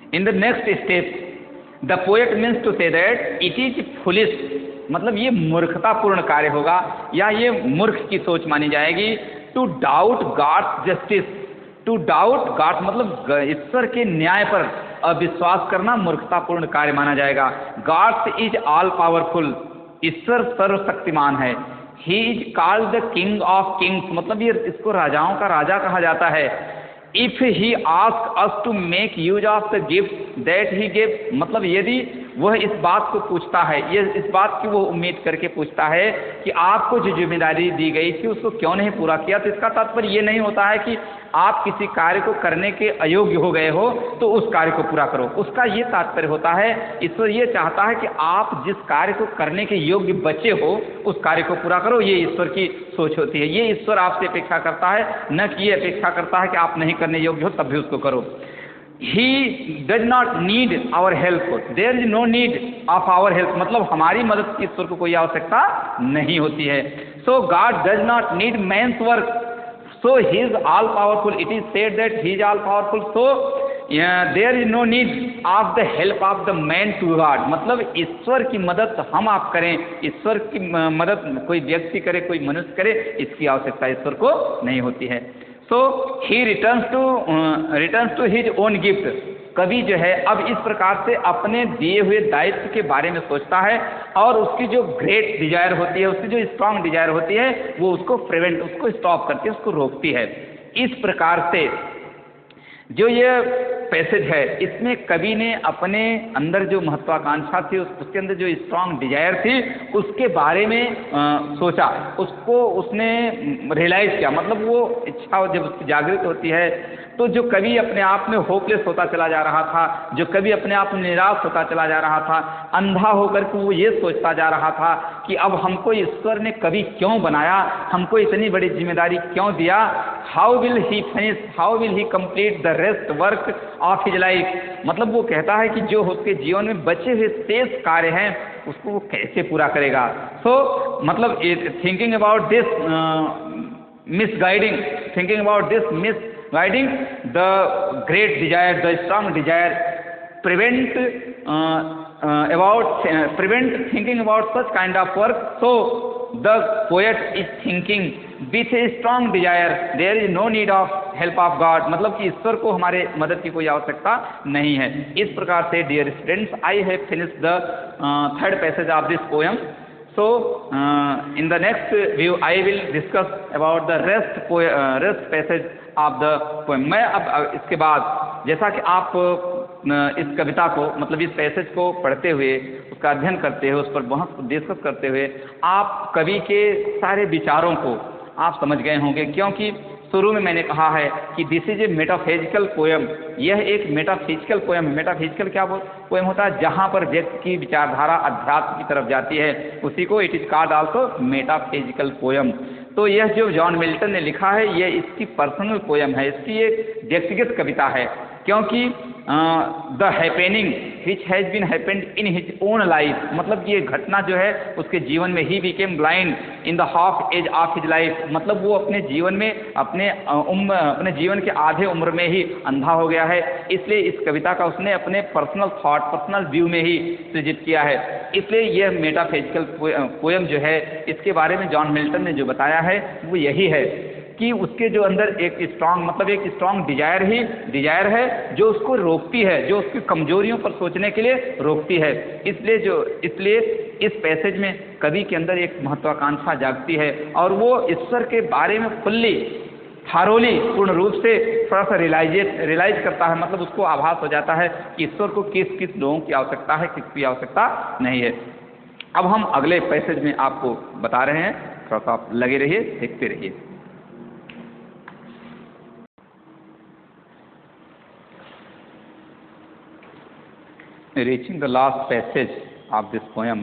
In the next step, the poet means to say that it is foolish, मतलब ये मूर्खतापूर्ण कार्य होगा या ये मूर्ख की सोच मानी जाएगी। To doubt God's justice, to doubt God मतलब ईश्वर के न्याय पर अविश्वास करना मूर्खतापूर्ण कार्य माना जाएगा। गॉड्स इज ऑल पावरफुल, ईश्वर सर्वशक्तिमान है। He is called the king of kings, मतलब ये इसको राजाओं का राजा कहा जाता है। If he ask us to make use of the gift that he give, मतलब यदि वह इस बात को पूछता है, ये इस बात की वो उम्मीद करके पूछता है कि आपको जो जिम्मेदारी दी गई थी उसको क्यों नहीं पूरा किया, तो इसका तात्पर्य ये नहीं होता है कि आप किसी कार्य को करने के अयोग्य हो गए हो तो उस कार्य को पूरा करो। उसका ये तात्पर्य होता है, ईश्वर ये चाहता है कि आप जिस कार्य को करने के योग्य बचे हो उस कार्य को पूरा करो। ये ईश्वर की सोच होती है। ये ईश्वर आपसे अपेक्षा करता है, न कि ये अपेक्षा करता है कि आप नहीं करने योग्य हो तब भी उसको करो। He does not need our help, there is no need of our help, मतलब हमारी मदद की ईश्वर को कोई आवश्यकता नहीं होती है। So God does not need man's work, so he is all powerful. It is said that he is all powerful, so there is no need of the help of the man to God, मतलब ईश्वर की मदद हम आप करें, ईश्वर की मदद कोई व्यक्ति करे, कोई मनुष्य करे, इसकी आवश्यकता ईश्वर को नहीं होती है। So he returns to his own gift, कवि जो है अब इस प्रकार से अपने दिए हुए दायित्व के बारे में सोचता है और उसकी जो ग्रेट डिजायर होती है, उसकी जो स्ट्रांग डिजायर होती है वो उसको प्रिवेंट, उसको स्टॉप करती है, उसको रोकती है। इस प्रकार से जो ये पैसेज है, इसमें कवि ने अपने अंदर जो महत्वाकांक्षा थी, उसके अंदर जो स्ट्रांग डिजायर थी, उसके बारे में सोचा, उसको उसने रियलाइज किया। मतलब वो इच्छा जब उसकी जागृत होती है, तो जो कवि अपने आप में होपलेस होता चला जा रहा था, जो कवि अपने आप में निराश होता चला जा रहा था, अंधा होकर के वो ये सोचता जा रहा था कि अब हमको ईश्वर ने कवि क्यों बनाया, हमको इतनी बड़ी जिम्मेदारी क्यों दिया, how will he finish, how will he complete the rest work of his life. मतलब वो कहता है कि जो उसके जीवन में बचे हुए शेष कार्य हैं उसको वो कैसे पूरा करेगा। सो मतलब thinking about this misguiding, thinking about this misguiding the great desire, the strong desire prevent thinking about such kind of work. So the poet is thinking with a strong desire, there is no need of help of God। मतलब कि ईश्वर को हमारे मदद की कोई आवश्यकता नहीं है। इस प्रकार से dear students, I have finished the third passage of this poem. So in the next view I will discuss about the rest passage of the poem। मैं अब इसके बाद, जैसा कि आप इस कविता को, मतलब इस पैसेज को पढ़ते हुए, उसका अध्ययन करते हुए, उस पर बहुत डिस्कस करते हुए आप कवि के सारे विचारों को आप समझ गए होंगे। क्योंकि शुरू में मैंने कहा है कि this is a metaphysical poem, यह एक मेटाफिजिकल पोएम है। मेटाफिजिकल क्या पोएम होता है? जहाँ पर व्यक्ति की विचारधारा अध्यात्म की तरफ जाती है, उसी को it is called also metaphysical poem. तो यह जो जॉन मिल्टन ने लिखा है, यह इसकी पर्सनल पोएम है, इसकी एक व्यक्तिगत कविता है। क्योंकि the happening which has been happened in his own life, मतलब ये घटना जो है उसके जीवन में, he became blind in the half age of his life, मतलब वो अपने जीवन में, अपने जीवन के आधे उम्र में ही अंधा हो गया है। इसलिए इस कविता का उसने अपने पर्सनल थॉट, पर्सनल व्यू में ही सृजित किया है। इसलिए यह मेटाफिजिकल पोएम जो है, इसके बारे में जॉन मिल्टन ने जो बताया है वो यही है कि उसके जो अंदर एक स्ट्रांग, मतलब एक स्ट्रांग डिजायर है जो उसको रोकती है, जो उसकी कमजोरियों पर सोचने के लिए रोकती है। इसलिए इस पैसेज में कवि के अंदर एक महत्वाकांक्षा जागती है और वो ईश्वर के बारे में फुल्ली थारोली पूर्ण रूप से थोड़ा सा रियलाइज करता है। मतलब उसको आभास हो जाता है कि ईश्वर को किस किस लोगों की आवश्यकता है, किसकी आवश्यकता नहीं है। अब हम अगले पैसेज में आपको बता रहे हैं, थोड़ा सा आप लगे रहिए, देखते रहिए। Reaching the last passage of this poem,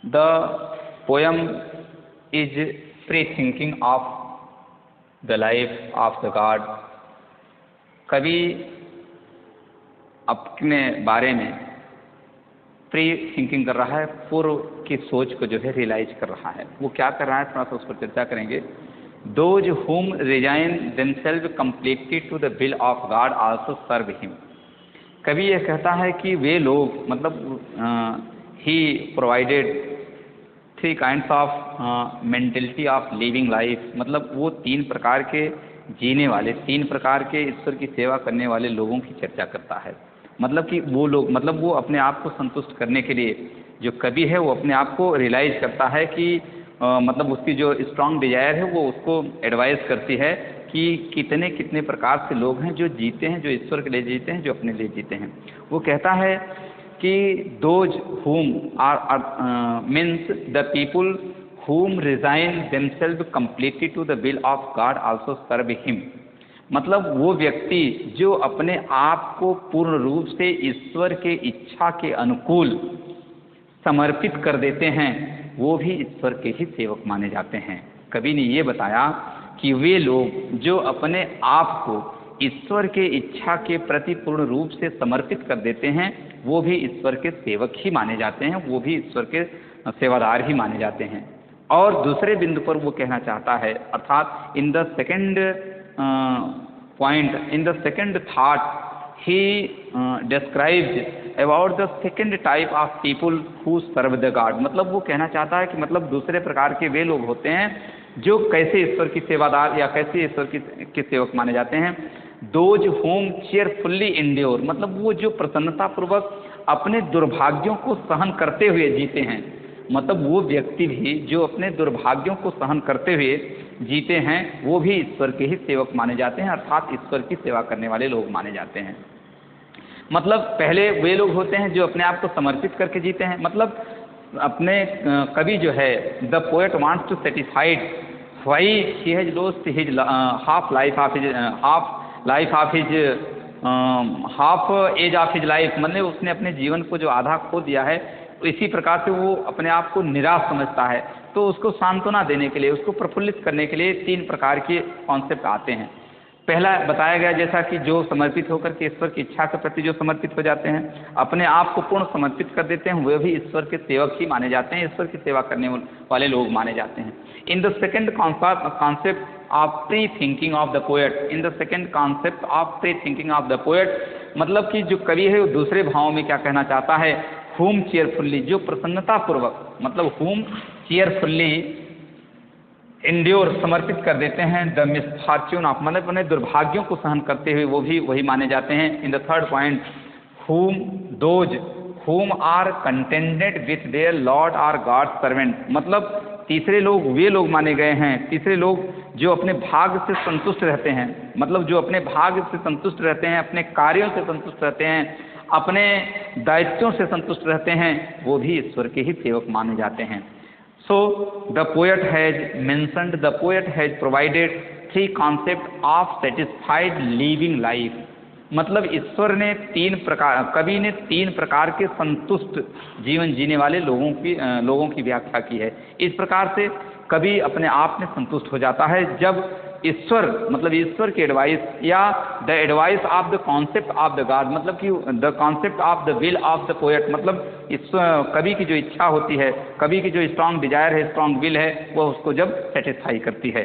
the poem is pre-thinking of the life of the God। कवि अपने बारे में प्री थिंकिंग कर रहा है, पूर्व की सोच को जो है रियलाइज कर रहा है। वो क्या कर रहा है, थोड़ा सा उस पर चर्चा करेंगे। Those whom resign themselves completely to the will of God also serve him। कवि यह कहता है कि वे लोग, मतलब he provided three kinds of mentality of living life, मतलब वो तीन प्रकार के जीने वाले, तीन प्रकार के ईश्वर की सेवा करने वाले लोगों की चर्चा करता है। मतलब कि वो लोग, मतलब वो अपने आप को संतुष्ट करने के लिए, जो कवि है वो अपने आप को रियलाइज करता है कि मतलब उसकी जो स्ट्रांग डिजायर है वो उसको एडवाइस करती है कि कितने कितने प्रकार से लोग हैं जो जीते हैं, जो ईश्वर के लिए जीते हैं, जो अपने लिए जीते हैं। वो कहता है कि those whom are means the people whom resign themselves completely to the will of God also serve him. मतलब वो व्यक्ति जो अपने आप को पूर्ण रूप से ईश्वर के इच्छा के अनुकूल समर्पित कर देते हैं, वो भी ईश्वर के ही सेवक माने जाते हैं। कवि ने ये बताया कि वे लोग जो अपने आप को ईश्वर के इच्छा के प्रति पूर्ण रूप से समर्पित कर देते हैं, वो भी ईश्वर के सेवक ही माने जाते हैं, वो भी ईश्वर के सेवादार ही माने जाते हैं। और दूसरे बिंदु पर वो कहना चाहता है, अर्थात in the second point, in the second thought he describes about the second type of people who serve the God। मतलब वो कहना चाहता है कि मतलब दूसरे प्रकार के वे लोग होते हैं जो कैसे ईश्वर की सेवादार या कैसे ईश्वर के सेवक माने जाते हैं। दोज होम चेयरफुल्ली इंड्योर, मतलब वो जो प्रसन्नतापूर्वक अपने दुर्भाग्यों को सहन करते हुए जीते हैं, मतलब वो व्यक्ति भी जो अपने दुर्भाग्यों को सहन करते हुए जीते हैं वो भी ईश्वर के ही सेवक माने जाते हैं, अर्थात ईश्वर की सेवा करने वाले लोग माने जाते हैं। मतलब पहले वे लोग होते हैं जो अपने आप को समर्पित करके जीते हैं। मतलब अपने कवि जो है, the poet wants to satisfied why he has lost his half age of his life, मतलब उसने अपने जीवन को जो आधा खो दिया है, तो इसी प्रकार से वो अपने आप को निराश समझता है। तो उसको सांत्वना देने के लिए, उसको प्रफुल्लित करने के लिए 3 प्रकार के कॉन्सेप्ट आते हैं। पहला बताया गया जैसा कि जो समर्पित होकर के ईश्वर की इच्छा के प्रति जो समर्पित हो जाते हैं, अपने आप को पूर्ण समर्पित कर देते हैं, वे भी ईश्वर के सेवक ही माने जाते हैं, ईश्वर की सेवा करने वाले लोग माने जाते हैं। In the second concept of pre thinking of the poet, in the second concept of pre thinking of the poet, मतलब कि जो कवि है वो दूसरे भावों में क्या कहना चाहता है, हुम चेयरफुल्ली, जो प्रसन्नता पूर्वक, मतलब हुम चेयरफुल्ली इंड्योर, समर्पित कर देते हैं, द मिसफॉर्च्यून ऑफ, मतलब अपने दुर्भाग्यों को सहन करते हुए वो भी वही माने जाते हैं। In the third point, whom those whom are contented with their lord are God servant, मतलब तीसरे लोग वे लोग माने गए हैं, तीसरे लोग जो अपने भाग्य से संतुष्ट रहते हैं, मतलब जो अपने भाग्य से संतुष्ट रहते हैं, अपने कार्यों से संतुष्ट रहते हैं, अपने दायित्वों से संतुष्ट रहते हैं, वो भी ईश्वर के ही सेवक माने जाते हैं। So the poet has provided 3 concepts of satisfied living life, मतलब ईश्वर ने 3 प्रकार, कवि ने 3 प्रकार के संतुष्ट जीवन जीने वाले लोगों की व्याख्या की है। इस प्रकार से कवि अपने आप में संतुष्ट हो जाता है जब ईश्वर, मतलब ईश्वर की एडवाइस या the advice of the concept of the God, मतलब कि the concept of the will of the poet, मतलब ईश्वर कवि की जो इच्छा होती है, कवि की जो स्ट्रांग डिजायर है, स्ट्रांग विल है, वह उसको जब सेटिस्फाई करती है।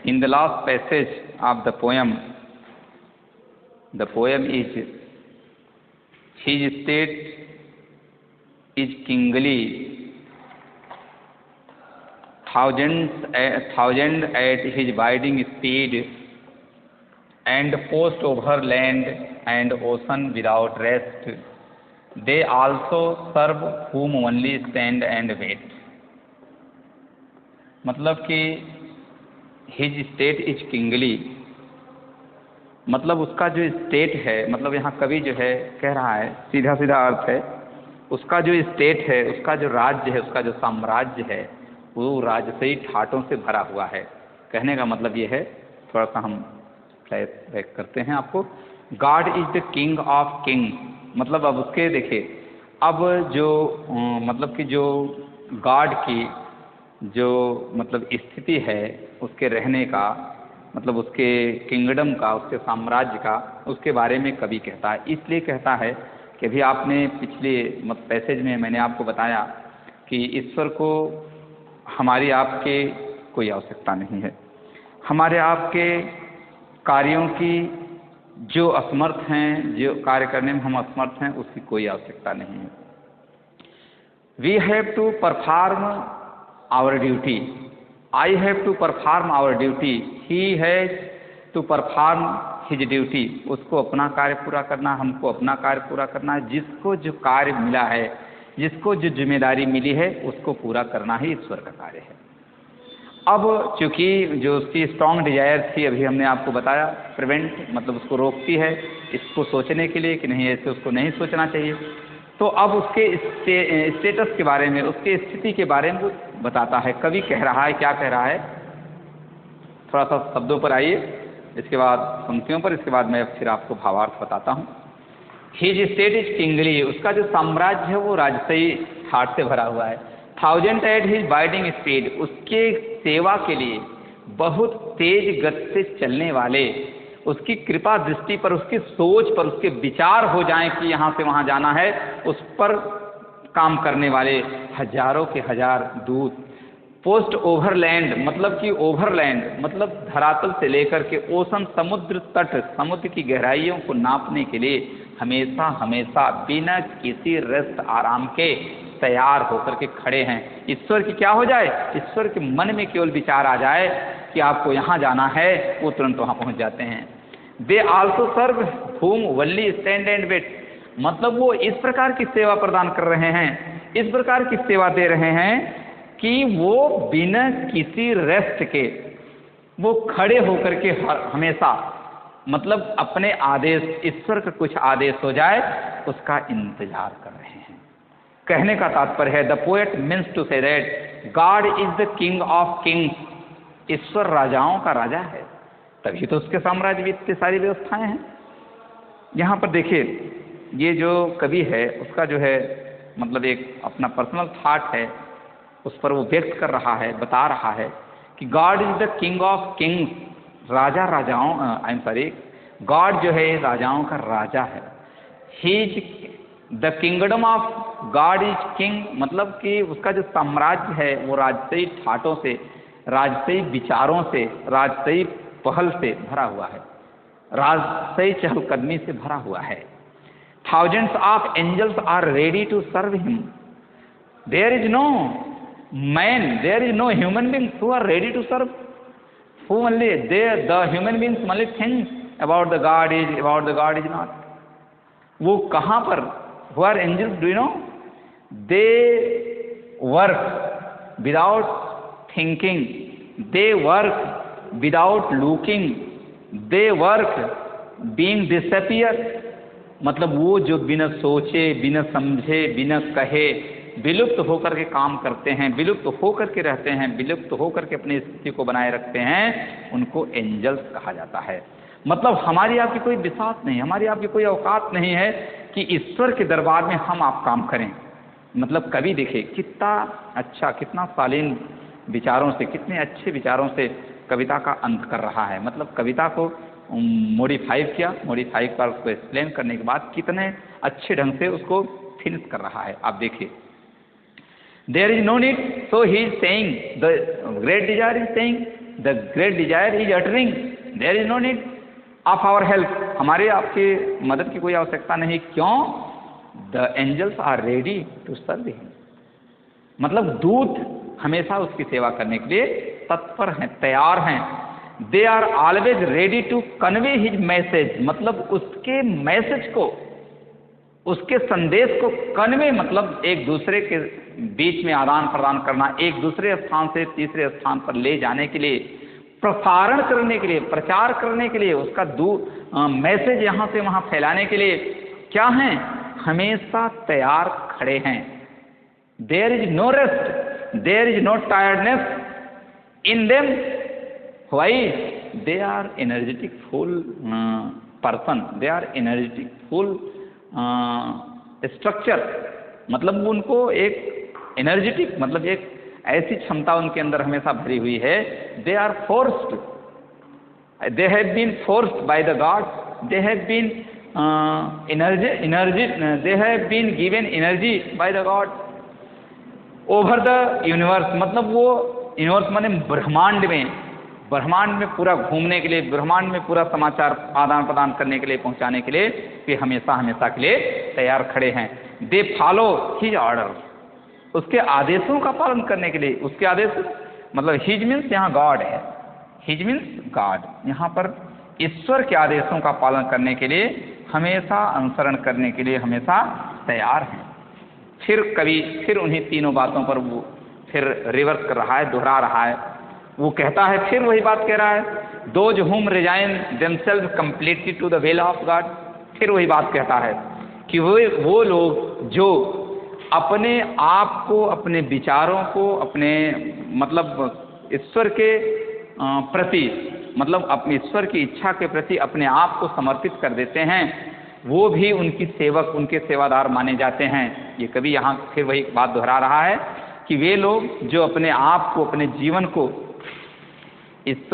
In the last passage of the poem is, his state is kingly, thousand at his biding speed, and post over land and ocean without rest. They also serve whom only stand and wait. मतलब कि his state is kingly, मतलब उसका जो state है, मतलब यहाँ कवि जो है कह रहा है, सीधा सीधा अर्थ है, उसका जो स्टेट है, उसका जो राज्य है, उसका जो साम्राज्य है, वो राजसी ठाटों से भरा हुआ है। कहने का मतलब ये है, थोड़ा सा हम फ्लैश बैक करते हैं आपको। God is the king of king, मतलब अब उसके देखिए, अब जो मतलब कि जो गॉड की जो मतलब स्थिति है उसके रहने का, मतलब उसके किंगडम का, उसके साम्राज्य का, उसके बारे में कवि कहता है। इसलिए कहता है कि अभी आपने पिछले पैसेज में मैंने आपको बताया कि ईश्वर को हमारी आपके कोई आवश्यकता नहीं है, हमारे आपके कार्यों की जो असमर्थ हैं, जो कार्य करने में हम असमर्थ हैं, उसकी कोई आवश्यकता नहीं है। We have to perform our duty, I have to perform our duty, he has to perform his duty, उसको अपना कार्य पूरा करना, हमको अपना कार्य पूरा करना, जिसको जो कार्य मिला है, जिसको जो जिम्मेदारी मिली है, उसको पूरा करना ही ईश्वर का कार्य है। अब चूंकि जो उसकी स्ट्रॉन्ग डिजायर थी, अभी हमने आपको बताया, प्रिवेंट मतलब उसको रोकती है इसको सोचने के लिए कि नहीं, ऐसे उसको नहीं सोचना चाहिए। तो अब उसके स्टेटस के बारे में, उसके स्थिति के बारे में बताता है। कवि कह रहा है, क्या कह रहा है, थोड़ा सा शब्दों पर आइए, इसके बाद पंक्तियों पर, इसके बाद मैं फिर आपको भावार्थ बताता हूँ। हिज स्टेट इज किंगली, उसका जो साम्राज्य है वो राजसी ठाट से भरा हुआ है। Thousand at his biding speed, उसके सेवा के लिए बहुत तेज गति से चलने वाले, उसकी कृपा दृष्टि पर, उसकी सोच पर, उसके विचार हो जाएं कि यहाँ से वहाँ जाना है, उस पर काम करने वाले हजारों के हजार दूत। पोस्ट ओवरलैंड, मतलब कि ओवरलैंड मतलब धरातल से लेकर के ओशन, समुद्र तट, समुद्र की गहराइयों को नापने के लिए हमेशा हमेशा बिना किसी रेस्ट आराम के तैयार होकर के खड़े हैं। ईश्वर की क्या हो जाए, ईश्वर के मन में केवल विचार आ जाए कि आपको यहाँ जाना है, वो तुरंत वहाँ पहुँच जाते हैं। They also serve whom only stand and wait, मतलब वो इस प्रकार की सेवा प्रदान कर रहे हैं, इस प्रकार की सेवा दे रहे हैं कि वो बिना किसी रेस्ट के वो खड़े होकर के हमेशा मतलब अपने आदेश, ईश्वर का कुछ आदेश हो जाए उसका इंतजार कर रहे हैं। कहने का तात्पर्य है, the poet means to say that God is the king of kings, ईश्वर राजाओं का राजा है, तभी तो उसके साम्राज्य में इतनी सारी व्यवस्थाएं हैं। यहाँ पर देखिए, ये जो कवि है उसका जो है मतलब एक अपना पर्सनल थॉट है, उस पर वो व्यक्त कर रहा है, बता रहा है कि God is the king of kings, राजा राजाओं, आई एम सॉरी, गॉड जो है राजाओं का राजा है। He is the kingdom of God is king, मतलब कि उसका जो साम्राज्य है वो राजसी ठाटों से, राजसी विचारों से, राजसी पहल से भरा हुआ है, राजसी चहलकदमी से भरा हुआ है। Thousands of angels are ready to serve him, there is no man, there is no human beings who are ready to serve, who only the human beings only think about the God is not. वो कहाँ पर, who are angels, do you know? They work without thinking, they work without looking, they work being disappear, मतलब वो जो बिना सोचे, बिना समझे, बिना कहे विलुप्त होकर के काम करते हैं, विलुप्त होकर के रहते हैं, विलुप्त होकर के अपनी स्थिति को बनाए रखते हैं, उनको एंजल्स कहा जाता है। मतलब हमारी आपकी कोई विश्वास नहीं, हमारी आपकी कोई औकात नहीं है कि ईश्वर के दरबार में हम आप काम करें। मतलब कवि देखिए कितना अच्छा, कितना शालीन विचारों से, कितने अच्छे विचारों से कविता का अंत कर रहा है। मतलब कविता को मॉडिफाई किया, मॉडिफाई कर उसको एक्सप्लेन करने के बाद कितने अच्छे ढंग से उसको फिनिश कर रहा है। आप देखिए, there is no need, so he is saying, the great desire is saying, the great desire is uttering, there is no need of our help, हमारे आपके मदद की कोई आवश्यकता नहीं। क्यों? the angels are ready to serve him, मतलब दूत हमेशा उसकी सेवा करने के लिए तत्पर हैं, तैयार हैं। they are always ready to convey his message, मतलब उसके मैसेज को, उसके संदेश को कन्वे, मतलब एक दूसरे के बीच में आदान प्रदान करना, एक दूसरे स्थान से तीसरे स्थान पर ले जाने के लिए, प्रसारण करने के लिए, प्रचार करने के लिए, उसका मैसेज यहाँ से वहाँ फैलाने के लिए क्या हैं? हमेशा तैयार खड़े हैं। There is no rest, there is no tiredness in them, why? They are energetic full person, they are energetic full structure, मतलब उनको एक एनर्जेटिक, मतलब एक ऐसी क्षमता उनके अंदर हमेशा भरी हुई है। They are forced, they have been forced by the God, they have been energy, they have been given energy by the God over the universe, मतलब वो यूनिवर्स माने ब्रह्मांड में, ब्रह्मांड में पूरा घूमने के लिए, ब्रह्मांड में पूरा समाचार आदान प्रदान करने के लिए, पहुंचाने के लिए वे हमेशा हमेशा के लिए तैयार खड़े हैं। दे फॉलो हिज ऑर्डर, उसके आदेशों का पालन करने के लिए, उसके आदेश, मतलब हिज मीन्स यहाँ गॉड है, हिज मीन्स गॉड, यहाँ पर ईश्वर के आदेशों का पालन करने के लिए हमेशा, अनुसरण करने के लिए हमेशा तैयार हैं। फिर कवि फिर उन्हीं तीनों बातों पर वो फिर रिवर्स कर रहा है, दोहरा रहा है। वो कहता है, फिर वही बात कह रहा है, those whom resign themselves completely to the will of God, फिर वही बात कहता है कि वो लोग जो अपने आप को, अपने विचारों को, अपने मतलब ईश्वर के प्रति, मतलब अपने ईश्वर की इच्छा के प्रति अपने आप को समर्पित कर देते हैं, वो भी उनकी सेवक, उनके सेवादार माने जाते हैं। ये कवि यहाँ फिर वही बात दोहरा रहा है कि वे लोग जो अपने आप को, अपने जीवन को,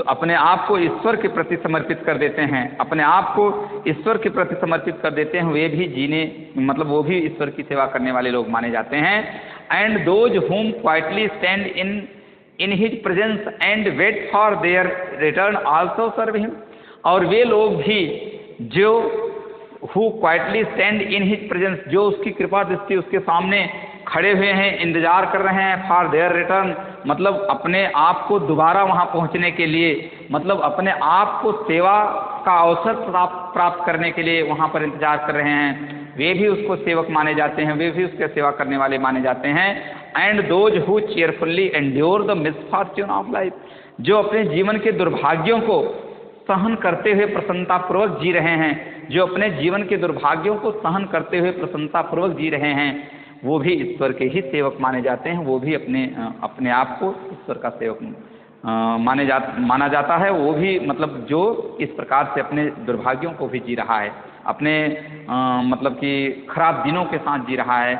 अपने आप को ईश्वर के प्रति समर्पित कर देते हैं, अपने आप को ईश्वर के प्रति समर्पित कर देते हैं, वे भी जीने, मतलब वो भी ईश्वर की सेवा करने वाले लोग माने जाते हैं। And those whom quietly stand in his presence and wait for their return also serve him, और वे लोग भी जो who quietly stand in his presence, जो उसकी कृपा दृष्टि उसके सामने खड़े हुए हैं, इंतजार कर रहे हैं फॉर देयर रिटर्न, मतलब अपने आप को दोबारा वहाँ पहुँचने के लिए, मतलब अपने आप को सेवा का अवसर प्राप्त करने के लिए वहाँ पर इंतजार कर रहे हैं, वे भी उसको सेवक माने जाते हैं, वे भी उसके सेवा करने वाले माने जाते हैं। And those who cheerfully endure the misfortune of life, जो अपने जीवन के दुर्भाग्यों को सहन करते हुए प्रसन्नतापूर्वक जी रहे हैं, जो अपने जीवन के दुर्भाग्यों को सहन करते हुए प्रसन्नतापूर्वक जी रहे हैं, वो भी ईश्वर के ही सेवक माने जाते हैं, वो भी अपने आप को ईश्वर का सेवक माना जाता है। वो भी मतलब जो इस प्रकार से अपने दुर्भाग्यों को भी जी रहा है, अपने मतलब कि खराब दिनों के साथ जी रहा है,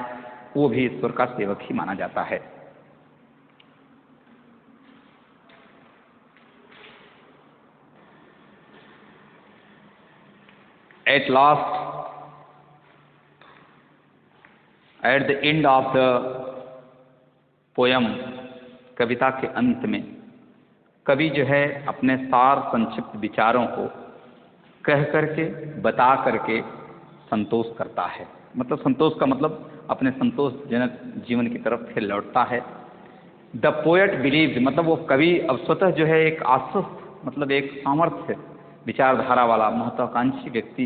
वो भी ईश्वर का सेवक ही माना जाता है। At last, at the end of the poem, कविता के अंत में कवि जो है अपने सार संक्षिप्त विचारों को कह करके बता करके संतोष करता है। मतलब संतोष का मतलब अपने संतोषजनक जीवन की तरफ फिर लौटता है। द पोएट बिलीव्ड, मतलब वो कवि अब स्वतः जो है एक आश्वस्त, मतलब एक सामर्थ्य विचारधारा वाला महत्वाकांक्षी व्यक्ति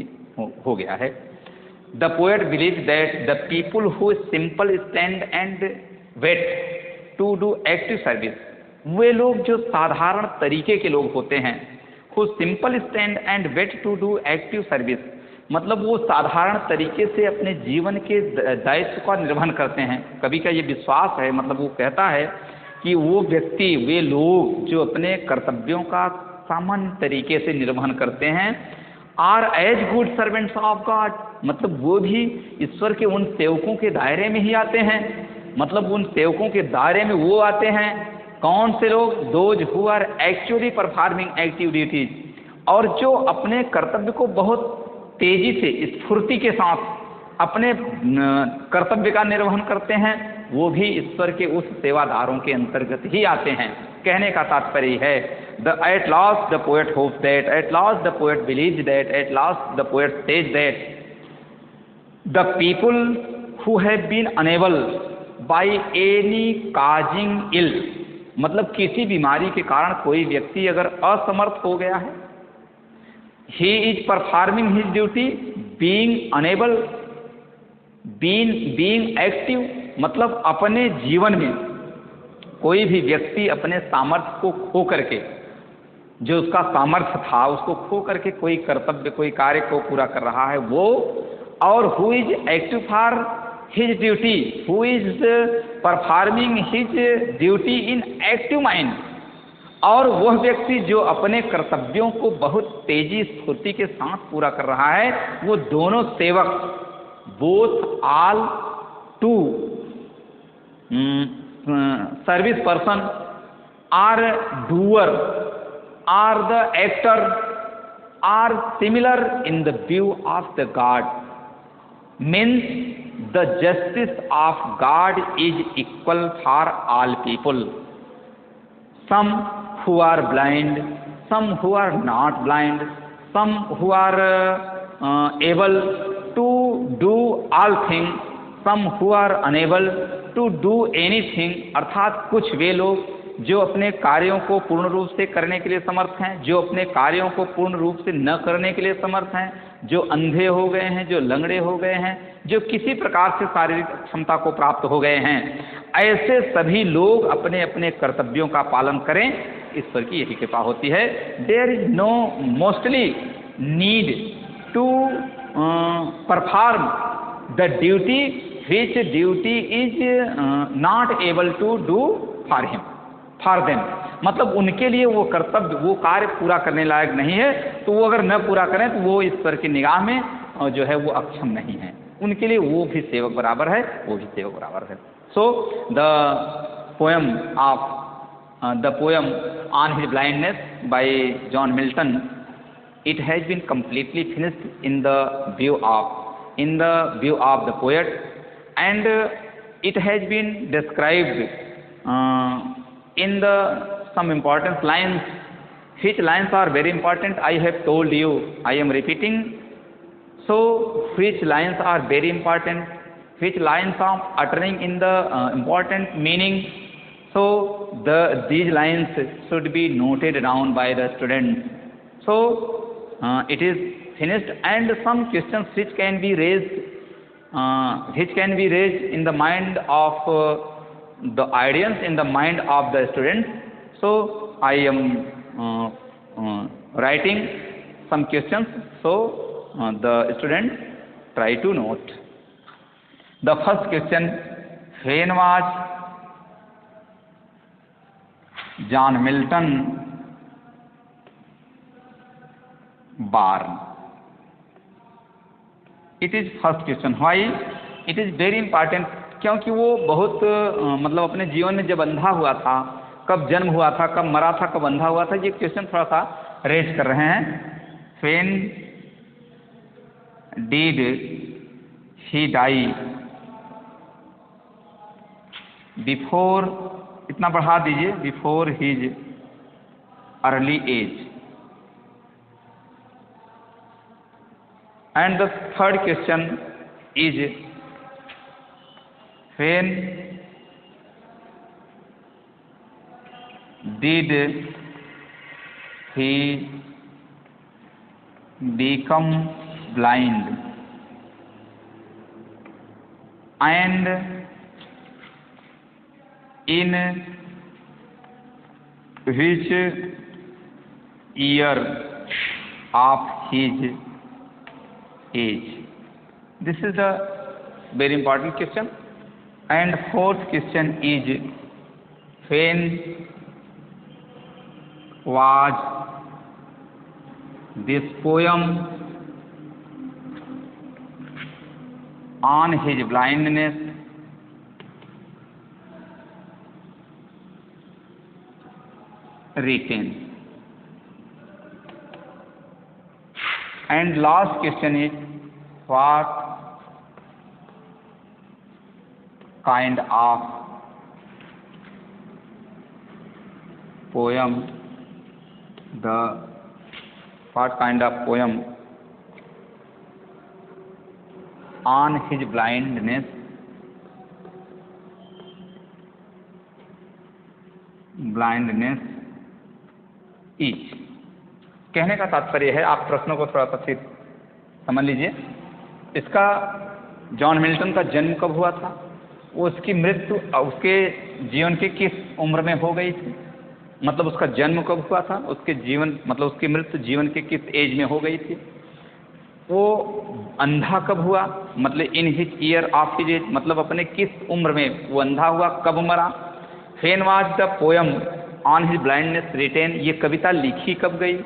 हो गया है। The poet believe that the people who simple stand and wait to do active service, वे लोग जो साधारण तरीके के लोग होते हैं, who simple stand and wait to do active service, मतलब वो साधारण तरीके से अपने जीवन के दायित्व का निर्वहन करते हैं। कवि का ये विश्वास है, मतलब वो कहता है कि वो व्यक्ति, वे लोग जो अपने कर्तव्यों का सामान्य तरीके से निर्वहन करते हैं, are as good servants of God, मतलब वो भी ईश्वर के उन सेवकों के दायरे में ही आते हैं। मतलब उन सेवकों के दायरे में वो आते हैं, कौन से लोग? Those who are actually performing active duties, और जो अपने कर्तव्य को बहुत तेजी से स्फूर्ति के साथ अपने कर्तव्य का निर्वहन करते हैं, वो भी ईश्वर के उस सेवादारों के अंतर्गत ही आते हैं। कहने का तात्पर्य है, at last the poet hopes that, at last the poet believes that, at last the poet says that the people who have been unable by any causing ill, मतलब किसी बीमारी के कारण कोई व्यक्ति अगर असमर्थ हो गया है, he is performing his duty, being unable, being active, मतलब अपने जीवन में कोई भी व्यक्ति अपने सामर्थ्य को खो करके, जो उसका सामर्थ्य था उसको खो करके कोई कर्तव्य, कोई कार्य को पूरा कर रहा है वो, और who is active for his duty, who is performing his duty in active mind, और वह व्यक्ति जो अपने कर्तव्यों को बहुत तेजी स्फूर्ति के साथ पूरा कर रहा है, वो दोनों सेवक, both all to service person or doer or the actor are similar in the view of the God, means the justice of God is equal for all people, some who are blind, some who are not blind, some who are able to do all things, some who are unable to do anything, अर्थात कुछ वे लोग जो अपने कार्यों को पूर्ण रूप से करने के लिए समर्थ हैं, जो अपने कार्यों को पूर्ण रूप से न करने के लिए समर्थ हैं, जो अंधे हो गए हैं, जो लंगड़े हो गए हैं, जो किसी प्रकार से शारीरिक क्षमता को प्राप्त हो गए हैं, ऐसे सभी लोग अपने अपने कर्तव्यों का पालन करें, ईश्वर की यही कृपा होती है। There is no mostly need to perform the duty which duty is not able to do for them, मतलब उनके लिए वो कर्तव्य, वो कार्य पूरा करने लायक नहीं है, तो वो अगर न पूरा करें तो वो ईश्वर की निगाह में जो है वो अक्षम नहीं है, उनके लिए वो भी सेवक बराबर है, वो भी सेवक बराबर है। So the poem on his blindness bye John Milton, it has been completely finished in the view of the poet, and it has been described in some important lines, which lines are very important. I have told you, I am repeating. So which lines are very important, which lines are uttering in the important meaning, so these lines should be noted down by the students. So it is finished, and some questions which can be raised in the mind of the audience, in the mind of the students. So I am writing some questions, so the students try to note. The first question: when was John Milton born? It is first question. Why it is very important? क्योंकि वो बहुत मतलब अपने जीवन में जब अंधा हुआ था, कब जन्म हुआ था, कब मरा था, कब अंधा हुआ था, ये क्वेश्चन थोड़ा सा रेज कर रहे हैं. When did he die? Before, इतना बढ़ा दीजिए, before his early age. And the third question is, when did he become blind? And in which year of his age? This is the very important question. And fourth question is, when was this poem on his blindness written? And last question is, what kind of poem on his blindness is? कहने का तात्पर्य है, आप प्रश्नों को थोड़ा सा फिर समझ लीजिए. इसका जॉन मिल्टन का जन्म कब हुआ था, वो उसकी मृत्यु उसके जीवन के किस उम्र में हो गई थी, मतलब उसका जन्म कब हुआ था, उसके जीवन मतलब उसकी मृत्यु जीवन के किस एज में हो गई थी, वो अंधा कब हुआ, मतलब in his year of his age, मतलब अपने किस उम्र में वो अंधा हुआ, कब मरा. When was the poem on his blindness written, ये कविता लिखी कब गई.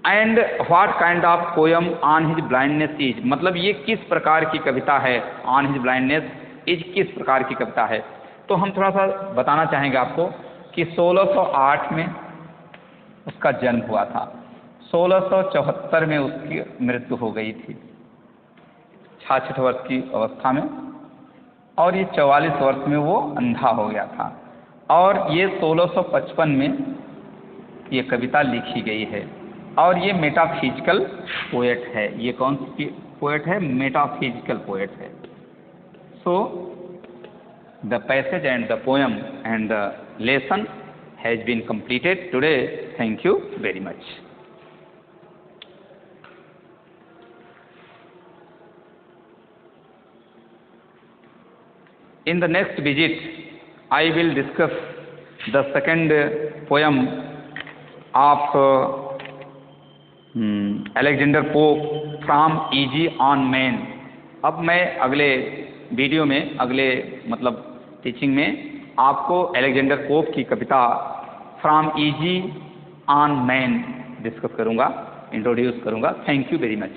And what kind of poem on his blindness is, मतलब ये किस प्रकार की कविता है. ऑन हिज ब्लाइंडनेस इज किस प्रकार की कविता है. तो हम थोड़ा सा बताना चाहेंगे आपको कि 1608 में उसका जन्म हुआ था, 1674 में उसकी मृत्यु हो गई थी 66 वर्ष की अवस्था में, और ये 44 वर्ष में वो अंधा हो गया था. और ये 1655 में ये कविता लिखी गई है, और ये मेटाफिजिकल पोएट है. ये कौन सी पोएट है? मेटाफिजिकल पोएट है. So the passage and the poem and the lesson has been completed today. Thank you very much. In the next visit, I will discuss the second poem of Alexander Pope from Easy on Man. अब मैं अगले video में, अगले मतलब teaching में आपको Alexander Pope की कविता from essay on man discuss करूँगा, इंट्रोड्यूस करूँगा. Thank you very much.